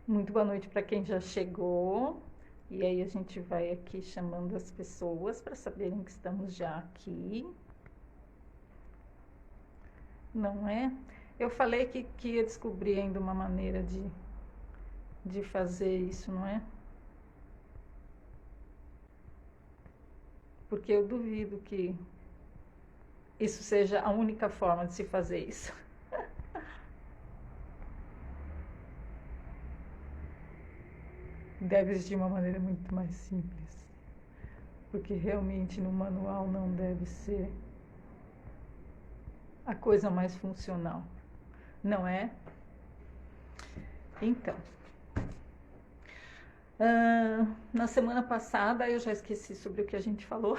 Muito boa noite para quem já chegou. E aí a gente vai aqui chamando as pessoas para saberem que estamos já aqui. Não é? Eu falei que ia descobrir ainda uma maneira de fazer isso, não é? Porque eu duvido que isso seja a única forma de se fazer isso. Deve existir uma maneira muito mais simples. Porque realmente no manual não deve ser a coisa mais funcional, não é? Então, na semana passada eu já esqueci sobre o que a gente falou.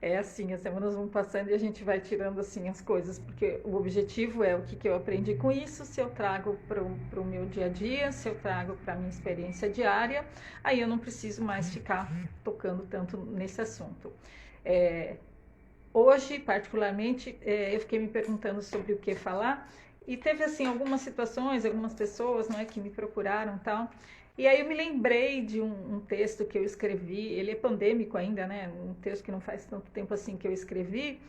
É assim, as semanas vão passando e a gente vai tirando assim as coisas, porque o objetivo é o que eu aprendi com isso, se eu trago para o meu dia a dia, se eu trago para a minha experiência diária, aí eu não preciso mais ficar tocando tanto nesse assunto. Hoje, particularmente, eu fiquei me perguntando sobre o que falar e teve assim algumas situações, algumas pessoas, não é, que me procuraram e tal. E aí eu me lembrei de um texto que eu escrevi, ele é pandêmico ainda, né? Um texto que não faz tanto tempo assim que eu escrevi,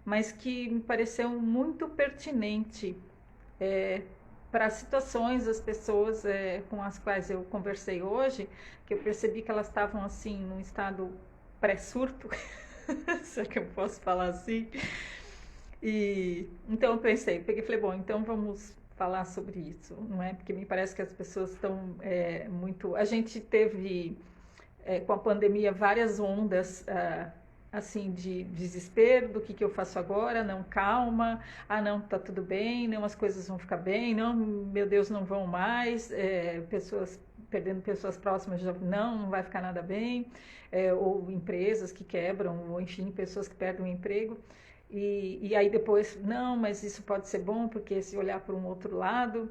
mas que me pareceu muito pertinente para situações das pessoas com as quais eu conversei hoje, que eu percebi que elas estavam assim num estado pré-surto, se é que eu posso falar assim. E então eu peguei e falei, bom, então vamos falar sobre isso, não é? Porque me parece que as pessoas estão muito. A gente teve com a pandemia várias ondas assim de desespero do que eu faço agora, não, calma, não, tá tudo bem, não, as coisas vão ficar bem, não, meu Deus, não vão mais, pessoas perdendo pessoas próximas, já, não vai ficar nada bem, ou empresas que quebram, ou enfim, pessoas que perdem o emprego. E aí depois, não, mas isso pode ser bom, porque se olhar por um outro lado,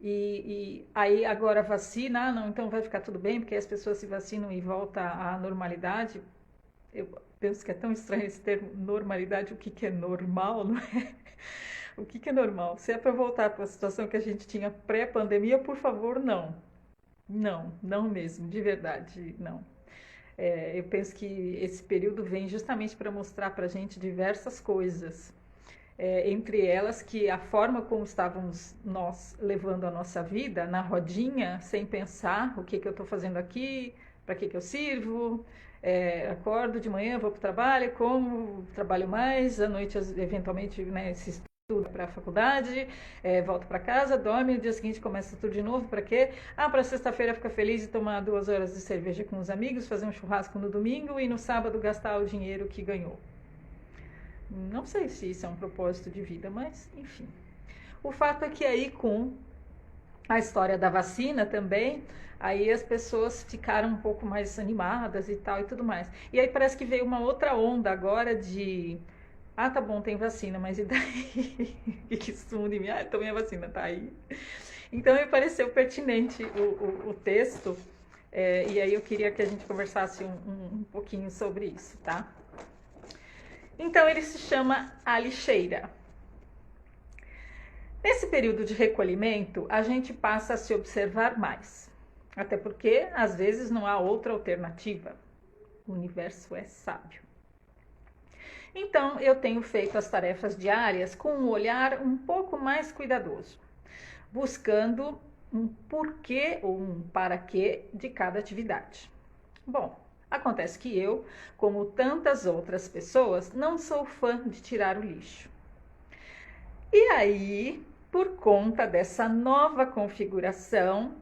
e aí agora vacina, não, então vai ficar tudo bem, porque as pessoas se vacinam e volta à normalidade. Eu penso que é tão estranho esse termo normalidade, o que é normal, não é? O que é normal? Se é para voltar para a situação que a gente tinha pré-pandemia, por favor, não. Não, não mesmo, de verdade, não. Eu penso que esse período vem justamente para mostrar para a gente diversas coisas. Entre elas que a forma como estávamos nós levando a nossa vida na rodinha, sem pensar o que eu estou fazendo aqui, para que eu sirvo, acordo de manhã, vou para o trabalho, como, trabalho mais, à noite eventualmente, né, se estuda para a faculdade, volta para casa, dorme, no dia seguinte começa tudo de novo, para quê? Para sexta-feira ficar feliz e tomar 2 horas de cerveja com os amigos, fazer um churrasco no domingo e no sábado gastar o dinheiro que ganhou. Não sei se isso é um propósito de vida, mas enfim. O fato é que aí com a história da vacina também, aí as pessoas ficaram um pouco mais animadas e tal e tudo mais. E aí parece que veio uma outra onda agora de tá bom, tem vacina, mas e daí? O que isso muda em mim? Tomei a vacina, tá aí. Então me pareceu pertinente o texto, e aí eu queria que a gente conversasse um pouquinho sobre isso, tá? Então ele se chama A Lixeira. Nesse período de recolhimento, a gente passa a se observar mais. Até porque, às vezes, não há outra alternativa. O universo é sábio. Então, eu tenho feito as tarefas diárias com um olhar um pouco mais cuidadoso, buscando um porquê ou um para quê de cada atividade. Bom, acontece que eu, como tantas outras pessoas, não sou fã de tirar o lixo. E aí, por conta dessa nova configuração,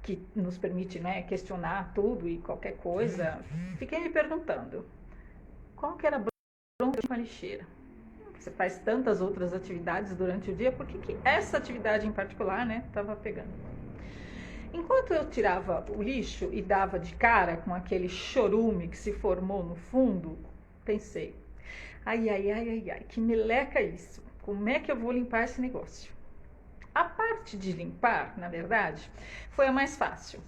que nos permite, né, questionar tudo e qualquer coisa, fiquei me perguntando, qual que era a bronca de uma lixeira? Você faz tantas outras atividades durante o dia, por que essa atividade em particular, né, estava pegando? Enquanto eu tirava o lixo e dava de cara com aquele chorume que se formou no fundo, pensei, ai, que meleca isso, como é que eu vou limpar esse negócio? A parte de limpar, na verdade, foi a mais fácil,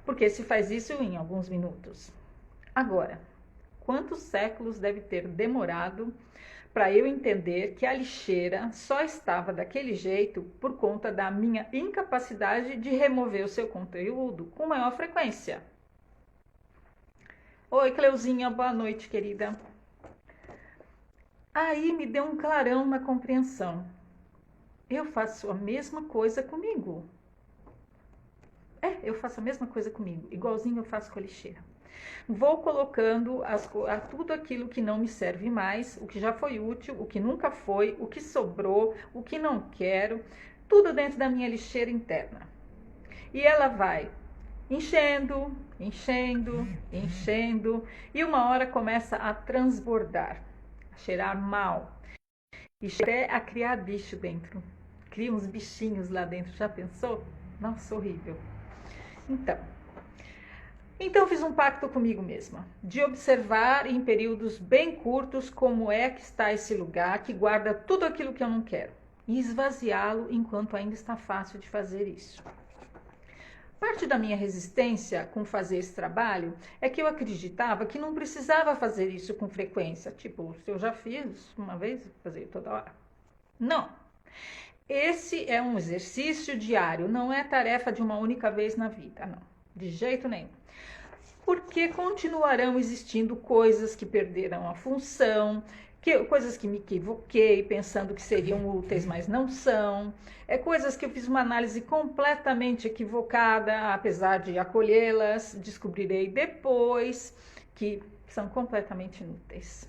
porque se faz isso em alguns minutos. Agora, quantos séculos deve ter demorado para eu entender que a lixeira só estava daquele jeito por conta da minha incapacidade de remover o seu conteúdo com maior frequência. Oi, Cleuzinha, boa noite, querida. Aí me deu um clarão na compreensão. Eu faço a mesma coisa comigo. Eu faço a mesma coisa comigo, igualzinho eu faço com a lixeira. Vou colocando tudo aquilo que não me serve mais, o que já foi útil, o que nunca foi, o que sobrou, o que não quero, tudo dentro da minha lixeira interna. E ela vai enchendo, enchendo, enchendo, e uma hora começa a transbordar, a cheirar mal, e até a criar bicho dentro. Cria uns bichinhos lá dentro, já pensou? Nossa, horrível. Então fiz um pacto comigo mesma, de observar em períodos bem curtos como é que está esse lugar que guarda tudo aquilo que eu não quero, e esvaziá-lo enquanto ainda está fácil de fazer isso. Parte da minha resistência com fazer esse trabalho é que eu acreditava que não precisava fazer isso com frequência, tipo, se eu já fiz uma vez, fazer toda hora. Não. Esse é um exercício diário, não é tarefa de uma única vez na vida, não, de jeito nenhum. Porque continuarão existindo coisas que perderam a função, coisas que me equivoquei pensando que seriam úteis, mas não são, coisas que eu fiz uma análise completamente equivocada, apesar de acolhê-las, descobrirei depois que são completamente inúteis.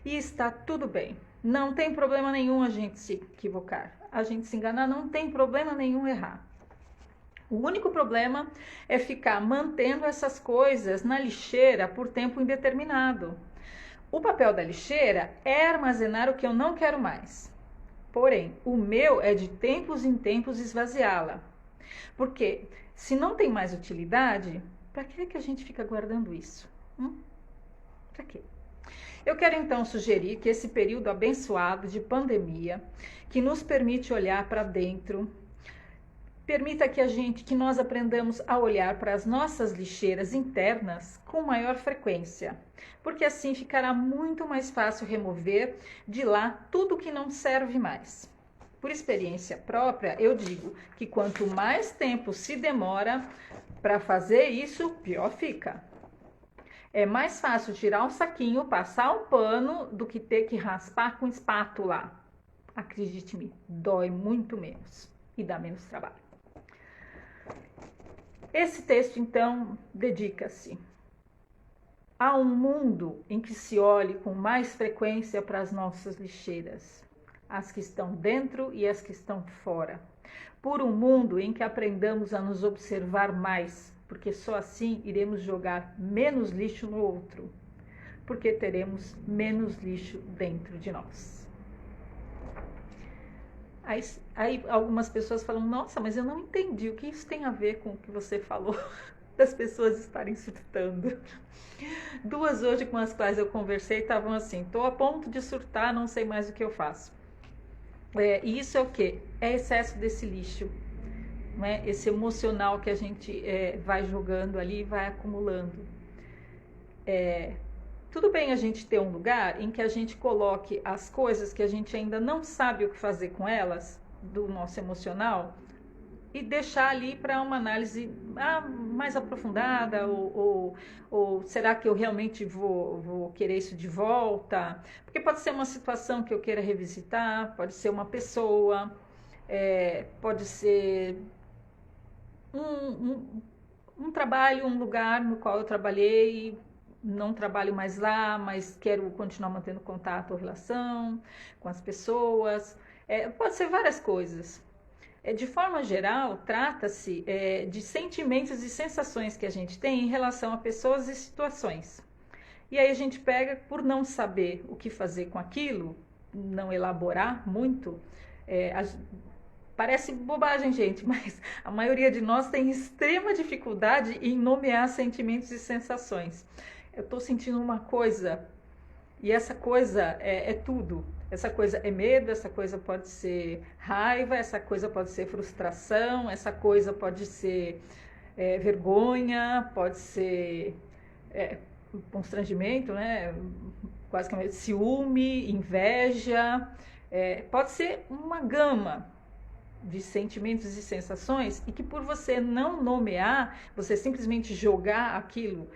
E está tudo bem. Não tem problema nenhum a gente se equivocar, a gente se enganar, não tem problema nenhum errar. O único problema é ficar mantendo essas coisas na lixeira por tempo indeterminado. O papel da lixeira é armazenar o que eu não quero mais. Porém, o meu é de tempos em tempos esvaziá-la. Porque se não tem mais utilidade, para que a gente fica guardando isso? Para quê? Eu quero então sugerir que esse período abençoado de pandemia, que nos permite olhar para dentro, permita que nós aprendamos a olhar para as nossas lixeiras internas com maior frequência, porque assim ficará muito mais fácil remover de lá tudo que não serve mais. Por experiência própria, eu digo que quanto mais tempo se demora para fazer isso, pior fica. É mais fácil tirar um saquinho, passar um pano, do que ter que raspar com espátula. Acredite-me, dói muito menos e dá menos trabalho. Esse texto, então, dedica-se a um mundo em que se olhe com mais frequência para as nossas lixeiras, as que estão dentro e as que estão fora. Por um mundo em que aprendamos a nos observar mais, porque só assim iremos jogar menos lixo no outro, porque teremos menos lixo dentro de nós. Aí algumas pessoas falam, nossa, mas eu não entendi, o que isso tem a ver com o que você falou das pessoas estarem surtando? Duas hoje com as quais eu conversei estavam assim, estou a ponto de surtar, não sei mais o que eu faço. E isso é o quê? É excesso desse lixo. Né? Esse emocional que a gente vai jogando ali e vai acumulando. Tudo bem a gente ter um lugar em que a gente coloque as coisas que a gente ainda não sabe o que fazer com elas, do nosso emocional, e deixar ali para uma análise mais aprofundada, ou será que eu realmente vou querer isso de volta? Porque pode ser uma situação que eu queira revisitar, pode ser uma pessoa, pode ser um trabalho, um lugar no qual eu trabalhei, não trabalho mais lá, mas quero continuar mantendo contato ou relação com as pessoas. Pode ser várias coisas. De forma geral, trata-se de sentimentos e sensações que a gente tem em relação a pessoas e situações. E aí a gente pega, por não saber o que fazer com aquilo, não elaborar muito, parece bobagem, gente, mas a maioria de nós tem extrema dificuldade em nomear sentimentos e sensações. Eu estou sentindo uma coisa, e essa coisa é tudo. Essa coisa é medo, essa coisa pode ser raiva, essa coisa pode ser frustração, essa coisa pode ser vergonha, pode ser constrangimento, né? quase que ciúme, inveja, pode ser uma gama de sentimentos e sensações, e que por você não nomear, você simplesmente jogar aquilo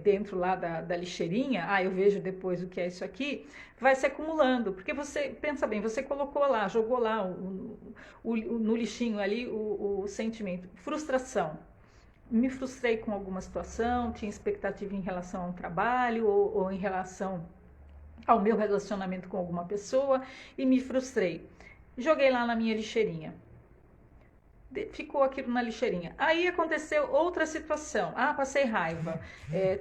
dentro lá da lixeirinha, eu vejo depois o que é isso aqui, vai se acumulando, porque você, pensa bem, você colocou lá, jogou lá no lixinho ali o sentimento, frustração. Me frustrei com alguma situação, tinha expectativa em relação a um trabalho ou em relação ao meu relacionamento com alguma pessoa e me frustrei. Joguei lá na minha lixeirinha. Ficou aquilo na lixeirinha. Aí aconteceu outra situação. Passei raiva.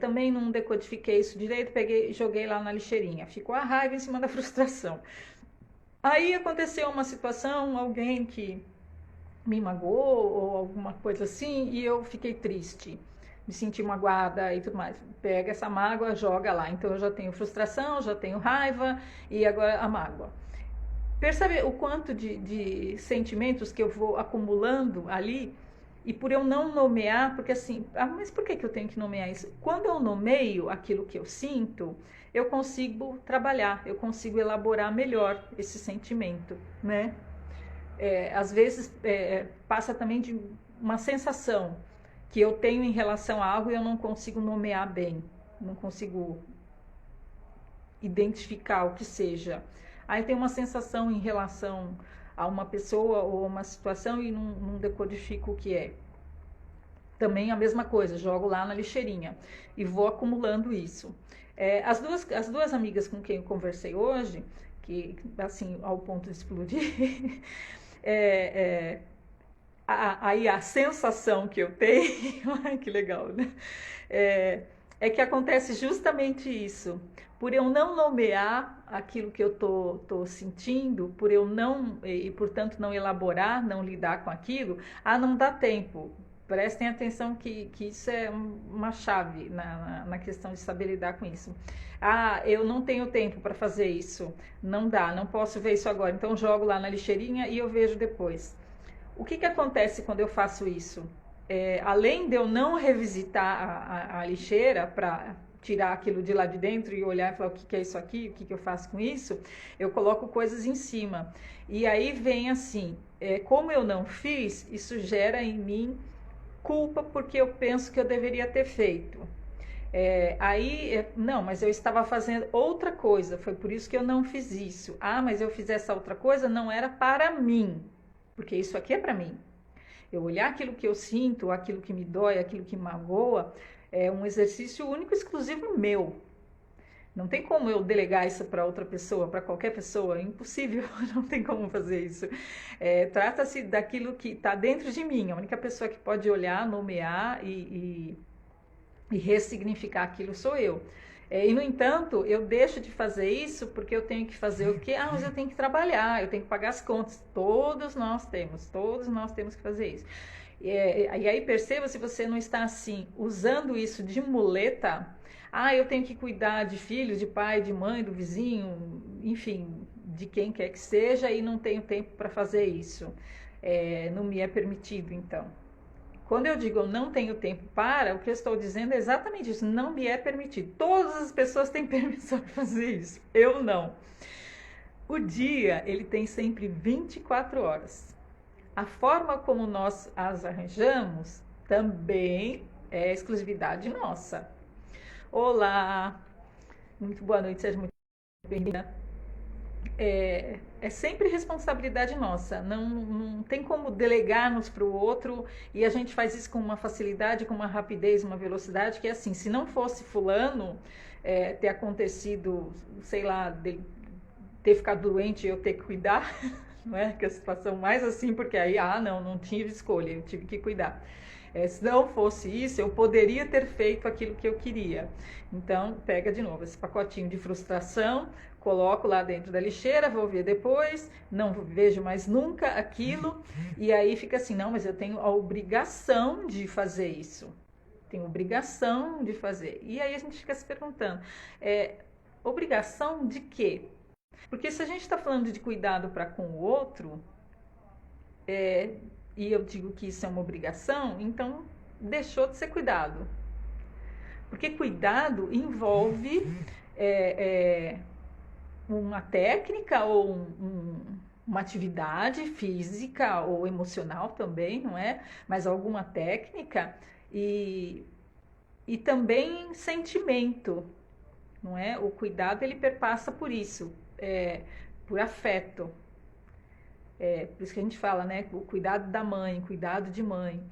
Também não decodifiquei isso direito, peguei, joguei lá na lixeirinha. Ficou a raiva em cima da frustração. Aí aconteceu uma situação, alguém que me magoou ou alguma coisa assim, e eu fiquei triste, me senti magoada e tudo mais. Pega essa mágoa, joga lá. Então eu já tenho frustração, já tenho raiva e agora a mágoa. Percebe o quanto de sentimentos que eu vou acumulando ali, e por eu não nomear, porque assim, mas por que eu tenho que nomear isso? Quando eu nomeio aquilo que eu sinto, eu consigo trabalhar, eu consigo elaborar melhor esse sentimento, né? Às vezes passa também de uma sensação que eu tenho em relação a algo e eu não consigo nomear bem, não consigo identificar o que seja. Aí tem uma sensação em relação a uma pessoa ou uma situação e não decodifico o que é. Também a mesma coisa, jogo lá na lixeirinha e vou acumulando isso. As duas amigas com quem eu conversei hoje, que assim, ao ponto de explodir, aí a sensação que eu tenho, ai que legal, né? É que acontece justamente isso. Por eu não nomear aquilo que eu tô sentindo, por eu não, e portanto não elaborar, não lidar com aquilo, não dá tempo. Prestem atenção que isso é uma chave na questão de saber lidar com isso. Eu não tenho tempo para fazer isso, não dá, não posso ver isso agora, então jogo lá na lixeirinha e eu vejo depois. O que acontece quando eu faço isso? Além de eu não revisitar a lixeira para tirar aquilo de lá de dentro e olhar e falar o que é isso aqui, o que eu faço com isso, eu coloco coisas em cima. E aí vem assim, como eu não fiz, isso gera em mim culpa porque eu penso que eu deveria ter feito. Não, mas eu estava fazendo outra coisa, foi por isso que eu não fiz isso. Mas eu fiz essa outra coisa, não era para mim, porque isso aqui é para mim. Eu olhar aquilo que eu sinto, aquilo que me dói, aquilo que me magoa, é um exercício único e exclusivo meu. Não tem como eu delegar isso para outra pessoa, para qualquer pessoa, é impossível, não tem como fazer isso. Trata-se daquilo que está dentro de mim, a única pessoa que pode olhar, nomear e ressignificar aquilo sou eu. E, no entanto, eu deixo de fazer isso porque eu tenho que fazer o quê? Mas eu tenho que trabalhar, eu tenho que pagar as contas. Todos nós temos que fazer isso. E aí perceba se você não está assim, usando isso de muleta. Eu tenho que cuidar de filhos, de pai, de mãe, do vizinho, enfim, de quem quer que seja e não tenho tempo para fazer isso. Não me é permitido, então. Quando eu digo eu não tenho tempo para, o que eu estou dizendo é exatamente isso, não me é permitido. Todas as pessoas têm permissão de fazer isso, eu não. O dia, ele tem sempre 24 horas. A forma como nós as arranjamos também é exclusividade nossa. Olá, muito boa noite, seja muito bem-vinda. É sempre responsabilidade nossa, não tem como delegarmos para o outro e a gente faz isso com uma facilidade, com uma rapidez, uma velocidade que é assim, se não fosse fulano ter acontecido, sei lá, ter ficado doente e eu ter que cuidar, não é? Que é a situação mais assim, porque aí, não tive escolha, eu tive que cuidar. Se não fosse isso, eu poderia ter feito aquilo que eu queria. Então, pega de novo esse pacotinho de frustração, coloco lá dentro da lixeira, vou ver depois, não vejo mais nunca aquilo, e aí fica assim, não, mas eu tenho a obrigação de fazer isso. Tenho obrigação de fazer. E aí a gente fica se perguntando, obrigação de quê? Porque se a gente está falando de cuidado para com o outro, e eu digo que isso é uma obrigação, então deixou de ser cuidado. Porque cuidado envolve uma técnica ou uma atividade física ou emocional também, não é? Mas alguma técnica e também sentimento, não é? O cuidado ele perpassa por isso, por afeto. Por isso que a gente fala, né? O cuidado da mãe, cuidado de mãe.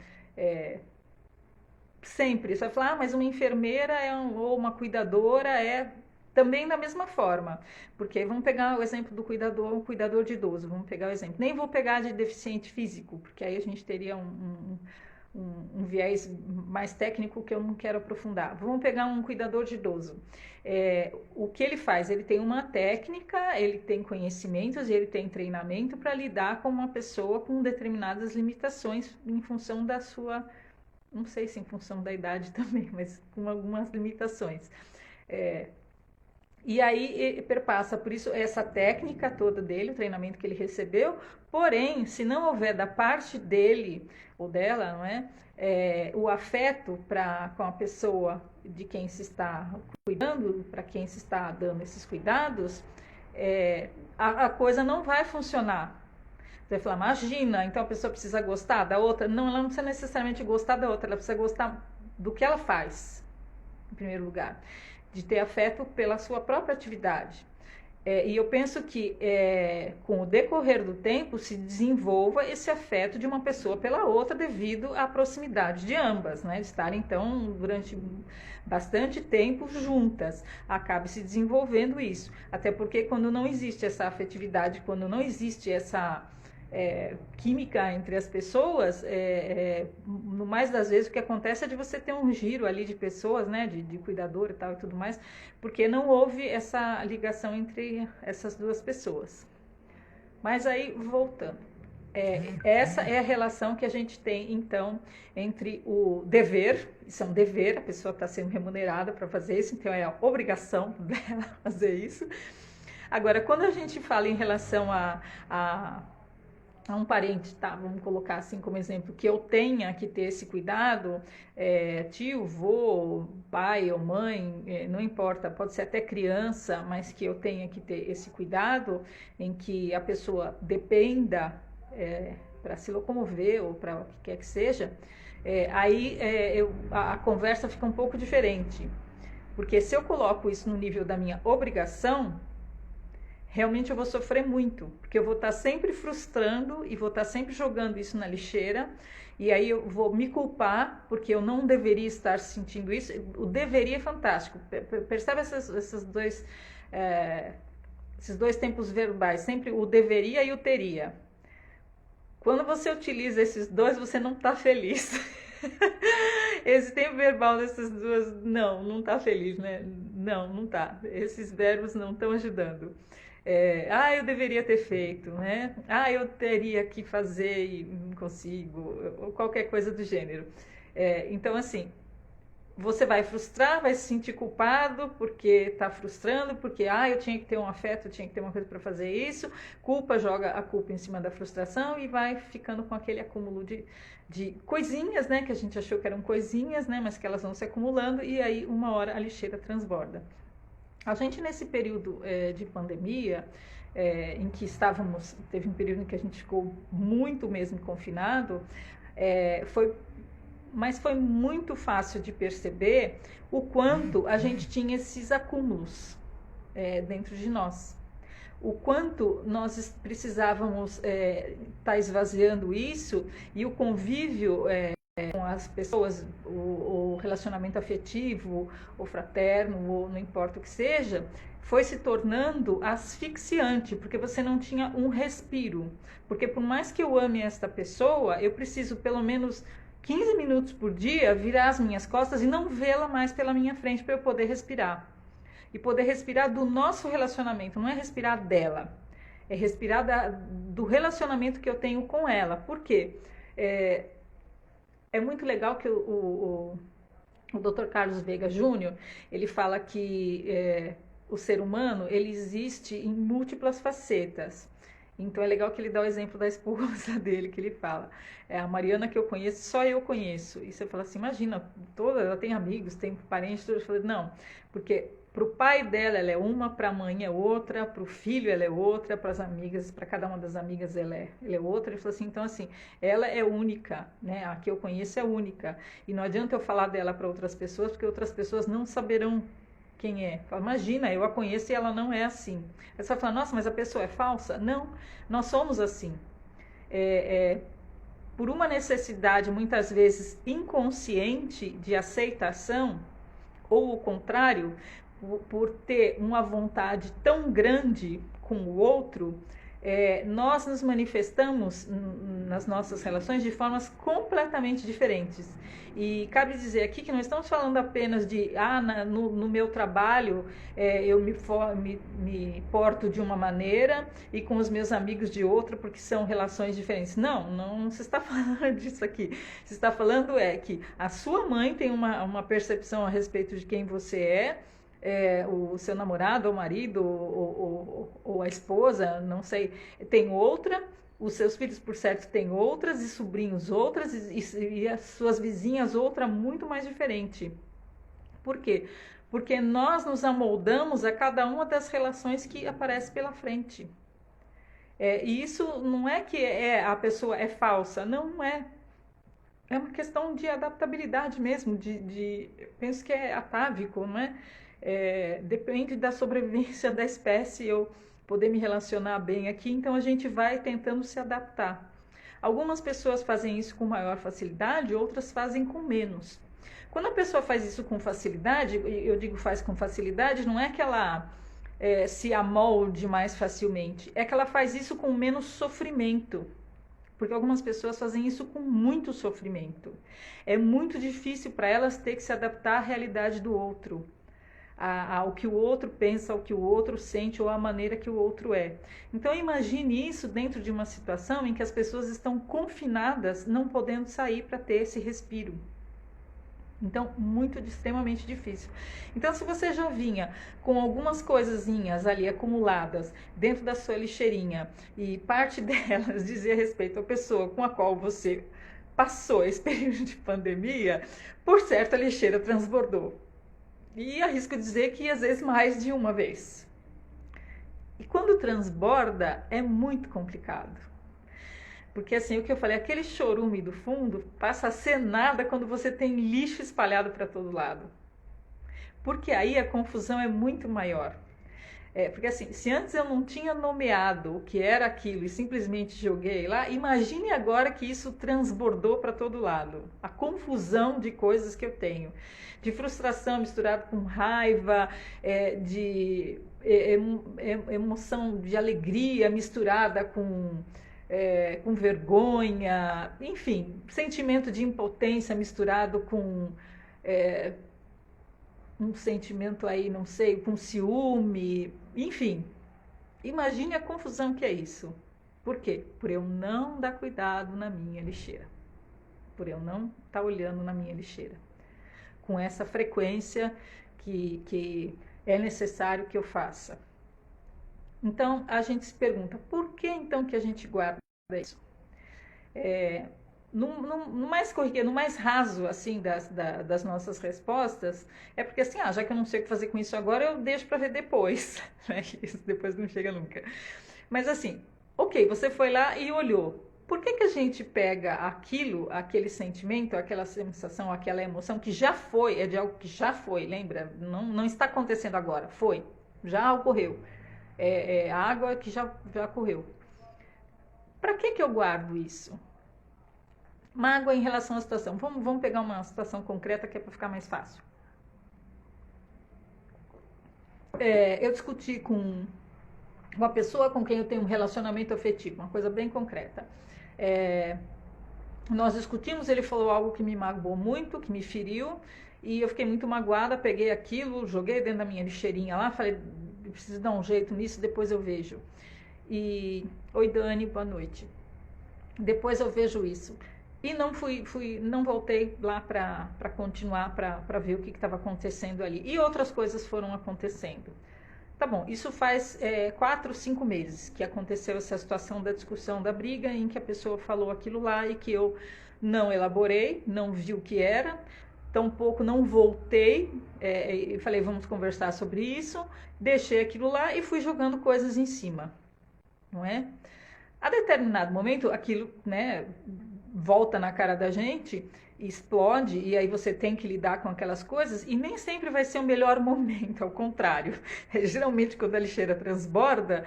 Sempre. Você vai falar, mas uma enfermeira ou uma cuidadora é também da mesma forma. Porque vamos pegar o exemplo do cuidador de idoso, vamos pegar o exemplo. Nem vou pegar de deficiente físico, porque aí a gente teria um viés mais técnico que eu não quero aprofundar. Vamos pegar um cuidador de idoso. O que ele faz? Ele tem uma técnica, ele tem conhecimentos e ele tem treinamento para lidar com uma pessoa com determinadas limitações em função da sua, não sei se em função da idade também, mas com algumas limitações. E aí perpassa por isso essa técnica toda dele, o treinamento que ele recebeu, porém, se não houver da parte dele ou dela, não é? O afeto com a pessoa de quem se está cuidando, para quem se está dando esses cuidados, a coisa não vai funcionar. Você vai falar, imagina, então a pessoa precisa gostar da outra? Não, ela não precisa necessariamente gostar da outra, ela precisa gostar do que ela faz, em primeiro lugar, de ter afeto pela sua própria atividade. E eu penso que com o decorrer do tempo se desenvolva esse afeto de uma pessoa pela outra devido à proximidade de ambas, né? De estarem então durante bastante tempo juntas, acabe se desenvolvendo isso. Até porque quando não existe essa afetividade, quando não existe essa química entre as pessoas, no mais das vezes o que acontece é de você ter um giro ali de pessoas, né, de cuidador e tal e tudo mais, porque não houve essa ligação entre essas duas pessoas. Mas aí, voltando, essa é a relação que a gente tem, então, entre o dever, isso é um dever, a pessoa está sendo remunerada para fazer isso, então é a obrigação dela fazer isso. Agora, quando a gente fala em relação a um parente, tá? Vamos colocar assim como exemplo, que eu tenha que ter esse cuidado, tio, vô, pai ou mãe, não importa, pode ser até criança, mas que eu tenha que ter esse cuidado em que a pessoa dependa para se locomover ou para o que quer que seja, aí a conversa fica um pouco diferente, porque se eu coloco isso no nível da minha obrigação, realmente eu vou sofrer muito, porque eu vou estar sempre frustrando e vou estar sempre jogando isso na lixeira, e aí eu vou me culpar porque eu não deveria estar sentindo isso. O deveria é fantástico. Percebe esses dois tempos verbais, sempre o deveria e o teria. Quando você utiliza esses dois, você não está feliz. Esse tempo verbal dessas duas, não está feliz, né? Não está. Esses verbos não estão ajudando. Eu deveria ter feito, né? Eu teria que fazer e não consigo, ou qualquer coisa do gênero. Então, assim, você vai frustrar, vai se sentir culpado porque está frustrando, porque eu tinha que ter um afeto, eu tinha que ter uma coisa para fazer isso. Joga a culpa em cima da frustração e vai ficando com aquele acúmulo de coisinhas, né? Que a gente achou que eram coisinhas, né? Mas que elas vão se acumulando e aí uma hora a lixeira transborda. A gente nesse período de pandemia, em que teve um período em que a gente ficou muito mesmo confinado, mas foi muito fácil de perceber o quanto a gente tinha esses acúmulos dentro de nós. O quanto nós precisávamos estar esvaziando isso e o convívio com as pessoas, o relacionamento afetivo, ou fraterno, ou não importa o que seja, foi se tornando asfixiante, porque você não tinha um respiro. Porque por mais que eu ame esta pessoa, eu preciso pelo menos 15 minutos por dia virar as minhas costas e não vê-la mais pela minha frente para eu poder respirar. E poder respirar do nosso relacionamento, não é respirar dela, é respirar do relacionamento que eu tenho com ela. Por quê? É muito legal que o Dr. Carlos Veiga Júnior, ele fala que o ser humano, ele existe em múltiplas facetas. Então é legal que ele dá o exemplo da esposa dele, que ele fala, a Mariana que eu conheço, só eu conheço. E você fala assim, imagina, ela tem amigos, tem parentes, tudo. Eu falei, não, porque Para o pai dela, ela é uma, para a mãe é outra, para o filho ela é outra, para as amigas, para cada uma das amigas ela é outra. Ele falou assim, então assim, ela é única, né? A que eu conheço é única. E não adianta eu falar dela para outras pessoas, porque outras pessoas não saberão quem é. Fala, imagina, eu a conheço e ela não é assim. Aí você vai falar, nossa, mas a pessoa é falsa? Não, nós somos assim. Por uma necessidade, muitas vezes, inconsciente de aceitação, ou o contrário, por ter uma vontade tão grande com o outro, nós nos manifestamos nas nossas relações de formas completamente diferentes. E cabe dizer aqui que não estamos falando apenas de, no meu trabalho eu me porto de uma maneira e com os meus amigos de outra, porque são relações diferentes. Não se está falando disso aqui. Se está falando que a sua mãe tem uma percepção a respeito de quem você o seu namorado, ou marido, ou a esposa, não sei, tem outra, os seus filhos, por certo, têm outras, e sobrinhos outras, e as suas vizinhas outra muito mais diferente. Por quê? Porque nós nos amoldamos a cada uma das relações que aparece pela frente. E isso não é que a pessoa é falsa, não é. É uma questão de adaptabilidade mesmo, penso que é atávico, não é? Depende da sobrevivência da espécie eu poder me relacionar bem aqui, então a gente vai tentando se adaptar. Algumas pessoas fazem isso com maior facilidade, outras fazem com menos. Quando a pessoa faz isso com facilidade, eu digo faz com facilidade, não é que ela se amolde mais facilmente, é que ela faz isso com menos sofrimento. Porque algumas pessoas fazem isso com muito sofrimento. É muito difícil para elas ter que se adaptar à realidade do outro, ao que o outro pensa, ao que o outro sente ou à maneira que o outro é. Então imagine isso dentro de uma situação em que as pessoas estão confinadas, não podendo sair para ter esse respiro. Então, extremamente difícil. Então, se você já vinha com algumas coisazinhas ali acumuladas dentro da sua lixeirinha e parte delas dizia respeito à pessoa com a qual você passou esse período de pandemia, por certo a lixeira transbordou. E arrisco dizer que às vezes mais de uma vez. E quando transborda é muito complicado. Porque assim, o que eu falei, aquele chorume do fundo passa a ser nada quando você tem lixo espalhado para todo lado. Porque aí a confusão é muito maior. Porque assim, se antes eu não tinha nomeado o que era aquilo e simplesmente joguei lá, imagine agora que isso transbordou para todo lado. A confusão de coisas que eu tenho. De frustração misturada com raiva, de emoção de alegria misturada com vergonha, enfim, sentimento de impotência misturado com um sentimento aí, não sei, com ciúme, enfim. Imagine a confusão que é isso. Por quê? Por eu não dar cuidado na minha lixeira. Por eu não estar olhando na minha lixeira. Com essa frequência que é necessário que eu faça. Então, a gente se pergunta, por que então que a gente guarda isso? No mais corriqueiro, no mais raso, assim, das nossas respostas, é porque assim, já que eu não sei o que fazer com isso agora, eu deixo para ver depois. Isso depois não chega nunca. Mas assim, ok, você foi lá e olhou. Por que a gente pega aquele sentimento, aquela sensação, aquela emoção que já foi, é de algo que já foi, lembra? Não está acontecendo agora, foi, já ocorreu. A água que já correu. Para que eu guardo isso? Mágoa em relação à situação. Vamos pegar uma situação concreta que é para ficar mais fácil. Eu discuti com uma pessoa com quem eu tenho um relacionamento afetivo, uma coisa bem concreta. Nós discutimos, ele falou algo que me magoou muito, que me feriu, e eu fiquei muito magoada, peguei aquilo, joguei dentro da minha lixeirinha lá, falei, preciso dar um jeito nisso, depois eu vejo. Oi Dani, boa noite. Depois eu vejo isso. E não voltei lá para continuar, para ver o que estava acontecendo ali. E outras coisas foram acontecendo. Tá bom, isso faz 4, 5 meses que aconteceu essa situação da discussão da briga, em que a pessoa falou aquilo lá e que eu não elaborei, não vi o que era, tampouco não voltei, e falei, vamos conversar sobre isso, deixei aquilo lá e fui jogando coisas em cima, não é? A determinado momento, aquilo, né, volta na cara da gente, explode, e aí você tem que lidar com aquelas coisas, e nem sempre vai ser o melhor momento, ao contrário. Geralmente, quando a lixeira transborda,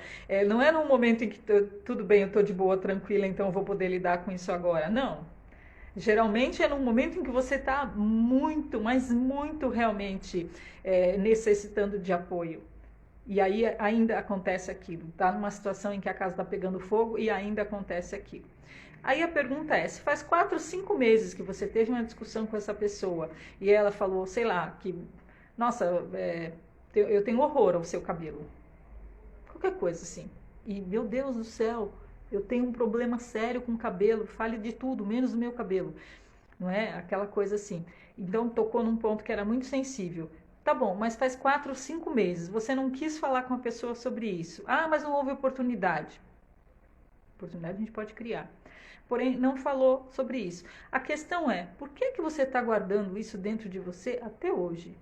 não é num momento em que tudo bem, eu estou de boa, tranquila, então eu vou poder lidar com isso agora. Não. Geralmente é num momento em que você está muito, mas muito realmente necessitando de apoio. E aí ainda acontece aquilo. Está numa situação em que a casa está pegando fogo e ainda acontece aquilo. Aí a pergunta é, se faz 4, 5 meses que você teve uma discussão com essa pessoa e ela falou, sei lá, que, nossa, eu tenho horror ao seu cabelo. Qualquer coisa assim. E, meu Deus do céu, eu tenho um problema sério com o cabelo, fale de tudo, menos do meu cabelo. Não é? Aquela coisa assim. Então tocou num ponto que era muito sensível. Tá bom, mas faz 4, 5 meses, você não quis falar com a pessoa sobre isso. Ah, mas não houve oportunidade. Oportunidade a gente pode criar. Porém, não falou sobre isso. A questão é, por que você está guardando isso dentro de você até hoje?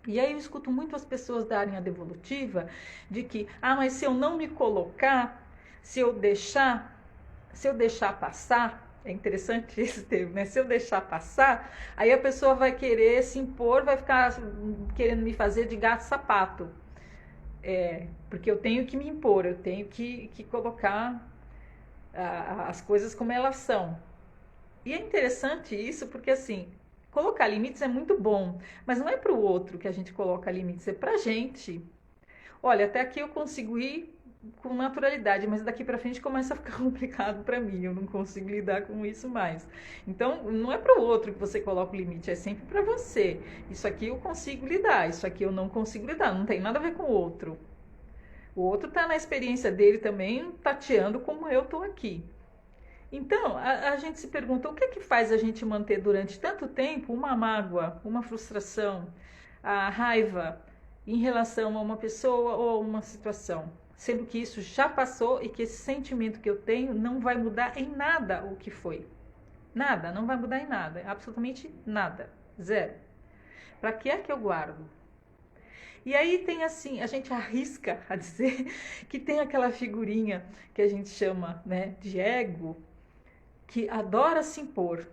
E aí eu escuto muito as pessoas darem a devolutiva de que, mas se eu não me colocar, se eu deixar passar, é interessante esse termo, né? Se eu deixar passar, aí a pessoa vai querer se impor, vai ficar querendo me fazer de gato-sapato. Porque eu tenho que me impor, eu tenho que colocar as coisas como elas são. E é interessante isso porque, assim, colocar limites é muito bom, mas não é para o outro que a gente coloca limites, é para a gente. Olha, até aqui eu consigo ir com naturalidade, mas daqui para frente começa a ficar complicado para mim, eu não consigo lidar com isso mais. Então, não é para o outro que você coloca o limite, é sempre para você. Isso aqui eu consigo lidar, isso aqui eu não consigo lidar, não tem nada a ver com o outro. O outro está na experiência dele também, tateando como eu estou aqui. Então, a gente se pergunta, o que é que faz a gente manter durante tanto tempo uma mágoa, uma frustração, a raiva em relação a uma pessoa ou a uma situação? Sendo que isso já passou e que esse sentimento que eu tenho não vai mudar em nada o que foi. Nada, não vai mudar em nada, absolutamente nada, zero. Para que é que eu guardo? E aí tem assim, a gente arrisca a dizer que tem aquela figurinha que a gente chama, né, de ego, que adora se impor,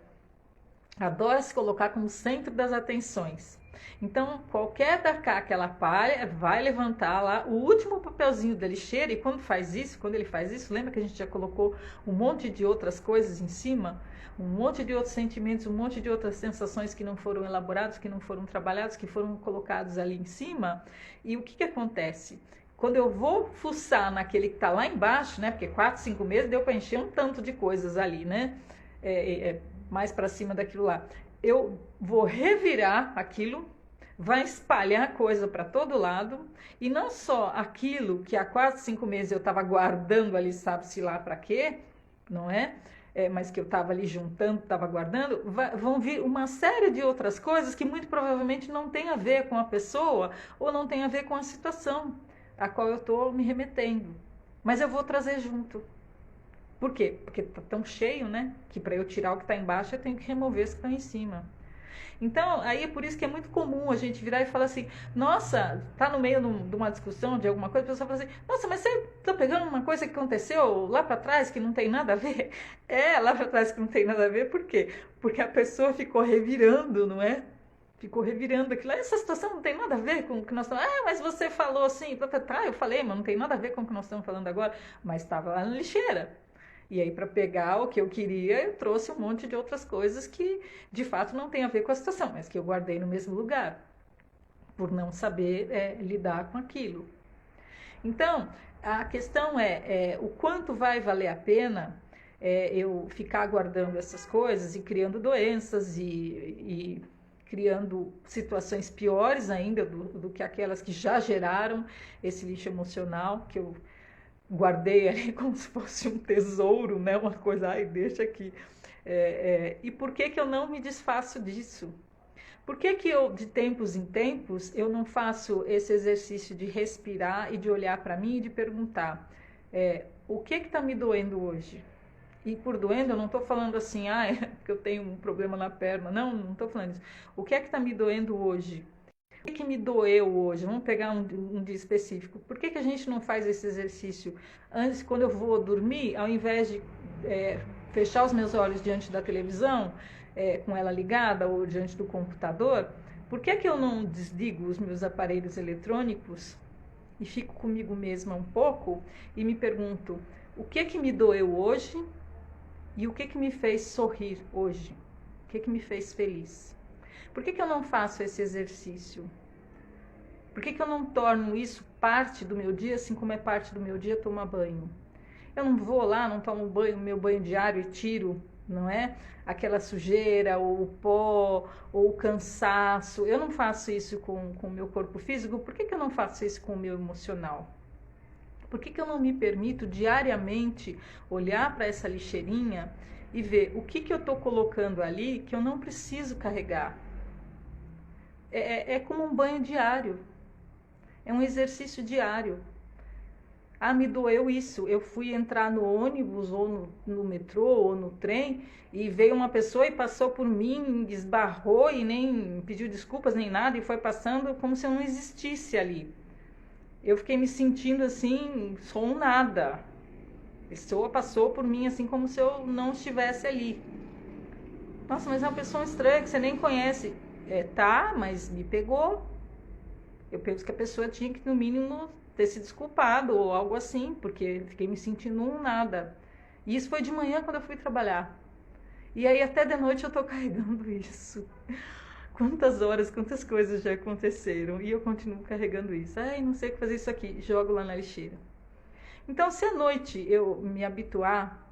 adora se colocar como centro das atenções. Então, qualquer tacar aquela palha, vai levantar lá o último papelzinho da lixeira e quando ele faz isso, lembra que a gente já colocou um monte de outras coisas em cima? Um monte de outros sentimentos, um monte de outras sensações que não foram elaborados, que não foram trabalhados, que foram colocados ali em cima. E o que acontece? Quando eu vou fuçar naquele que está lá embaixo, né? Porque 4, 5 meses deu para encher um tanto de coisas ali, né? Mais para cima daquilo lá. Eu vou revirar aquilo, vai espalhar coisa para todo lado, e não só aquilo que há 4, 5 meses eu estava guardando ali, sabe-se lá para quê, não é? Mas que eu estava ali juntando, estava guardando, vão vir uma série de outras coisas que muito provavelmente não tem a ver com a pessoa ou não tem a ver com a situação a qual eu estou me remetendo. Mas eu vou trazer junto. Por quê? Porque está tão cheio, né? Que para eu tirar o que está embaixo, eu tenho que remover os que estão em cima. Então, aí é por isso que é muito comum a gente virar e falar assim, nossa, tá no meio de uma discussão de alguma coisa, a pessoa fala assim, nossa, mas você tá pegando uma coisa que aconteceu lá para trás que não tem nada a ver? Lá para trás que não tem nada a ver, por quê? Porque a pessoa ficou revirando, não é? Ficou revirando aquilo. Essa situação não tem nada a ver com o que nós estamos... mas você falou assim, eu falei, mas não tem nada a ver com o que nós estamos falando agora. Mas estava lá na lixeira. E aí, para pegar o que eu queria, eu trouxe um monte de outras coisas que, de fato, não tem a ver com a situação, mas que eu guardei no mesmo lugar, por não saber lidar com aquilo. Então, a questão o quanto vai valer a pena eu ficar guardando essas coisas e criando doenças e criando situações piores ainda do que aquelas que já geraram esse lixo emocional que eu guardei ali como se fosse um tesouro, né? Uma coisa, deixa aqui. E por que eu não me desfaço disso? Por que eu, de tempos em tempos, eu não faço esse exercício de respirar e de olhar para mim e de perguntar o que está me doendo hoje? E por doendo, eu não estou falando assim, é porque eu tenho um problema na perna. Não, não estou falando isso. O que é que está me doendo hoje? O que me doeu hoje? Vamos pegar um dia específico. Por que a gente não faz esse exercício antes, quando eu vou dormir, ao invés de fechar os meus olhos diante da televisão, com ela ligada, ou diante do computador? Por que eu não desligo os meus aparelhos eletrônicos e fico comigo mesma um pouco e me pergunto, o que me doeu hoje e o que me fez sorrir hoje? O que me fez feliz? Por que eu não faço esse exercício? Por que eu não torno isso parte do meu dia, assim como é parte do meu dia tomar banho? Eu não vou lá, não tomo banho, meu banho diário e tiro, não é? Aquela sujeira, ou o pó, ou o cansaço. Eu não faço isso com o meu corpo físico. Por que eu não faço isso com o meu emocional? Por que eu não me permito diariamente olhar para essa lixeirinha e ver o que eu estou colocando ali que eu não preciso carregar? É como um banho diário, é um exercício diário. Me doeu isso, eu fui entrar no ônibus ou no metrô ou no trem e veio uma pessoa e passou por mim, esbarrou e nem pediu desculpas nem nada e foi passando como se eu não existisse ali. Eu fiquei me sentindo assim, sou um nada. A pessoa passou por mim assim como se eu não estivesse ali. Nossa, mas é uma pessoa estranha que você nem conhece. Tá, mas me pegou. Eu penso que a pessoa tinha que, no mínimo, ter se desculpado ou algo assim, porque fiquei me sentindo um nada. E isso foi de manhã quando eu fui trabalhar. E aí até de noite eu tô carregando isso. Quantas horas, quantas coisas já aconteceram e eu continuo carregando isso. Não sei o que fazer isso aqui, jogo lá na lixeira. Então, se à noite eu me habituar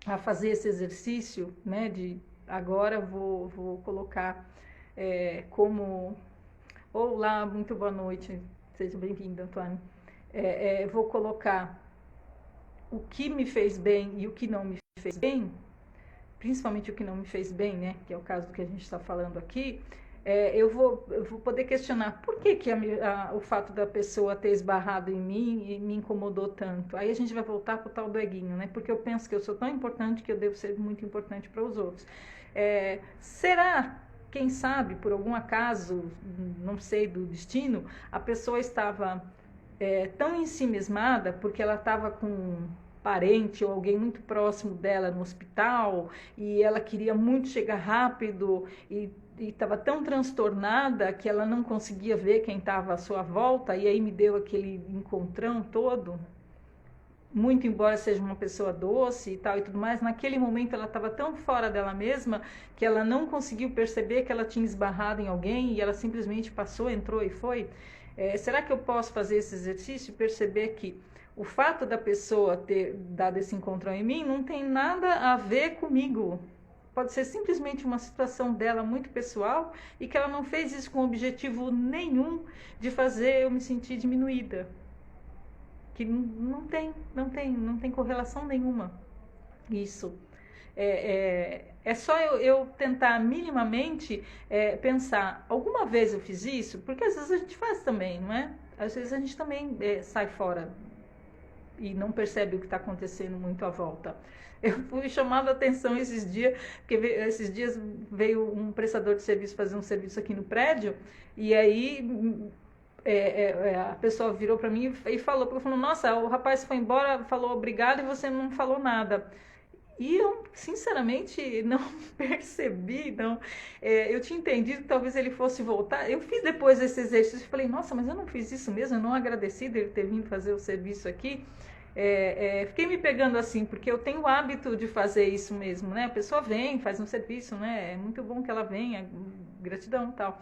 a fazer esse exercício, né, de agora vou colocar como... Olá, muito boa noite, seja bem-vindo, Antônio. Vou colocar o que me fez bem e o que não me fez bem, principalmente o que não me fez bem, né, que é o caso do que a gente está falando aqui. Eu vou poder questionar por que o fato da pessoa ter esbarrado em mim e me incomodou tanto. Aí a gente vai voltar para o tal do eguinho, né? Porque eu penso que eu sou tão importante que eu devo ser muito importante para os outros. Será, quem sabe, por algum acaso, não sei, do destino, a pessoa estava tão ensimismada porque ela estava com um parente ou alguém muito próximo dela no hospital e ela queria muito chegar rápido e estava tão transtornada que ela não conseguia ver quem estava à sua volta e aí me deu aquele encontrão todo, muito embora seja uma pessoa doce e tal e tudo mais, naquele momento ela estava tão fora dela mesma que ela não conseguiu perceber que ela tinha esbarrado em alguém e ela simplesmente passou, entrou e foi. Será que eu posso fazer esse exercício e perceber que o fato da pessoa ter dado esse encontrão em mim não tem nada a ver comigo? Pode ser simplesmente uma situação dela muito pessoal e que ela não fez isso com objetivo nenhum de fazer eu me sentir diminuída. Que não tem correlação nenhuma isso. É só eu tentar minimamente pensar, alguma vez eu fiz isso? Porque às vezes a gente faz também, não é? Às vezes a gente também sai fora e não percebe o que está acontecendo muito à volta. Eu fui chamada a atenção esses dias, porque esses dias veio um prestador de serviço fazer um serviço aqui no prédio, e aí a pessoa virou para mim e falou, porque falou, nossa, o rapaz foi embora, falou obrigado e você não falou nada. E eu, sinceramente, não percebi, não. Eu tinha entendido que talvez ele fosse voltar. Eu fiz depois esse exercício e falei, nossa, mas eu não fiz isso mesmo, eu não agradeci dele ter vindo fazer o serviço aqui. Fiquei me pegando assim, porque eu tenho o hábito de fazer isso mesmo, né? A pessoa vem, faz um serviço, né? É muito bom que ela venha, gratidão e tal.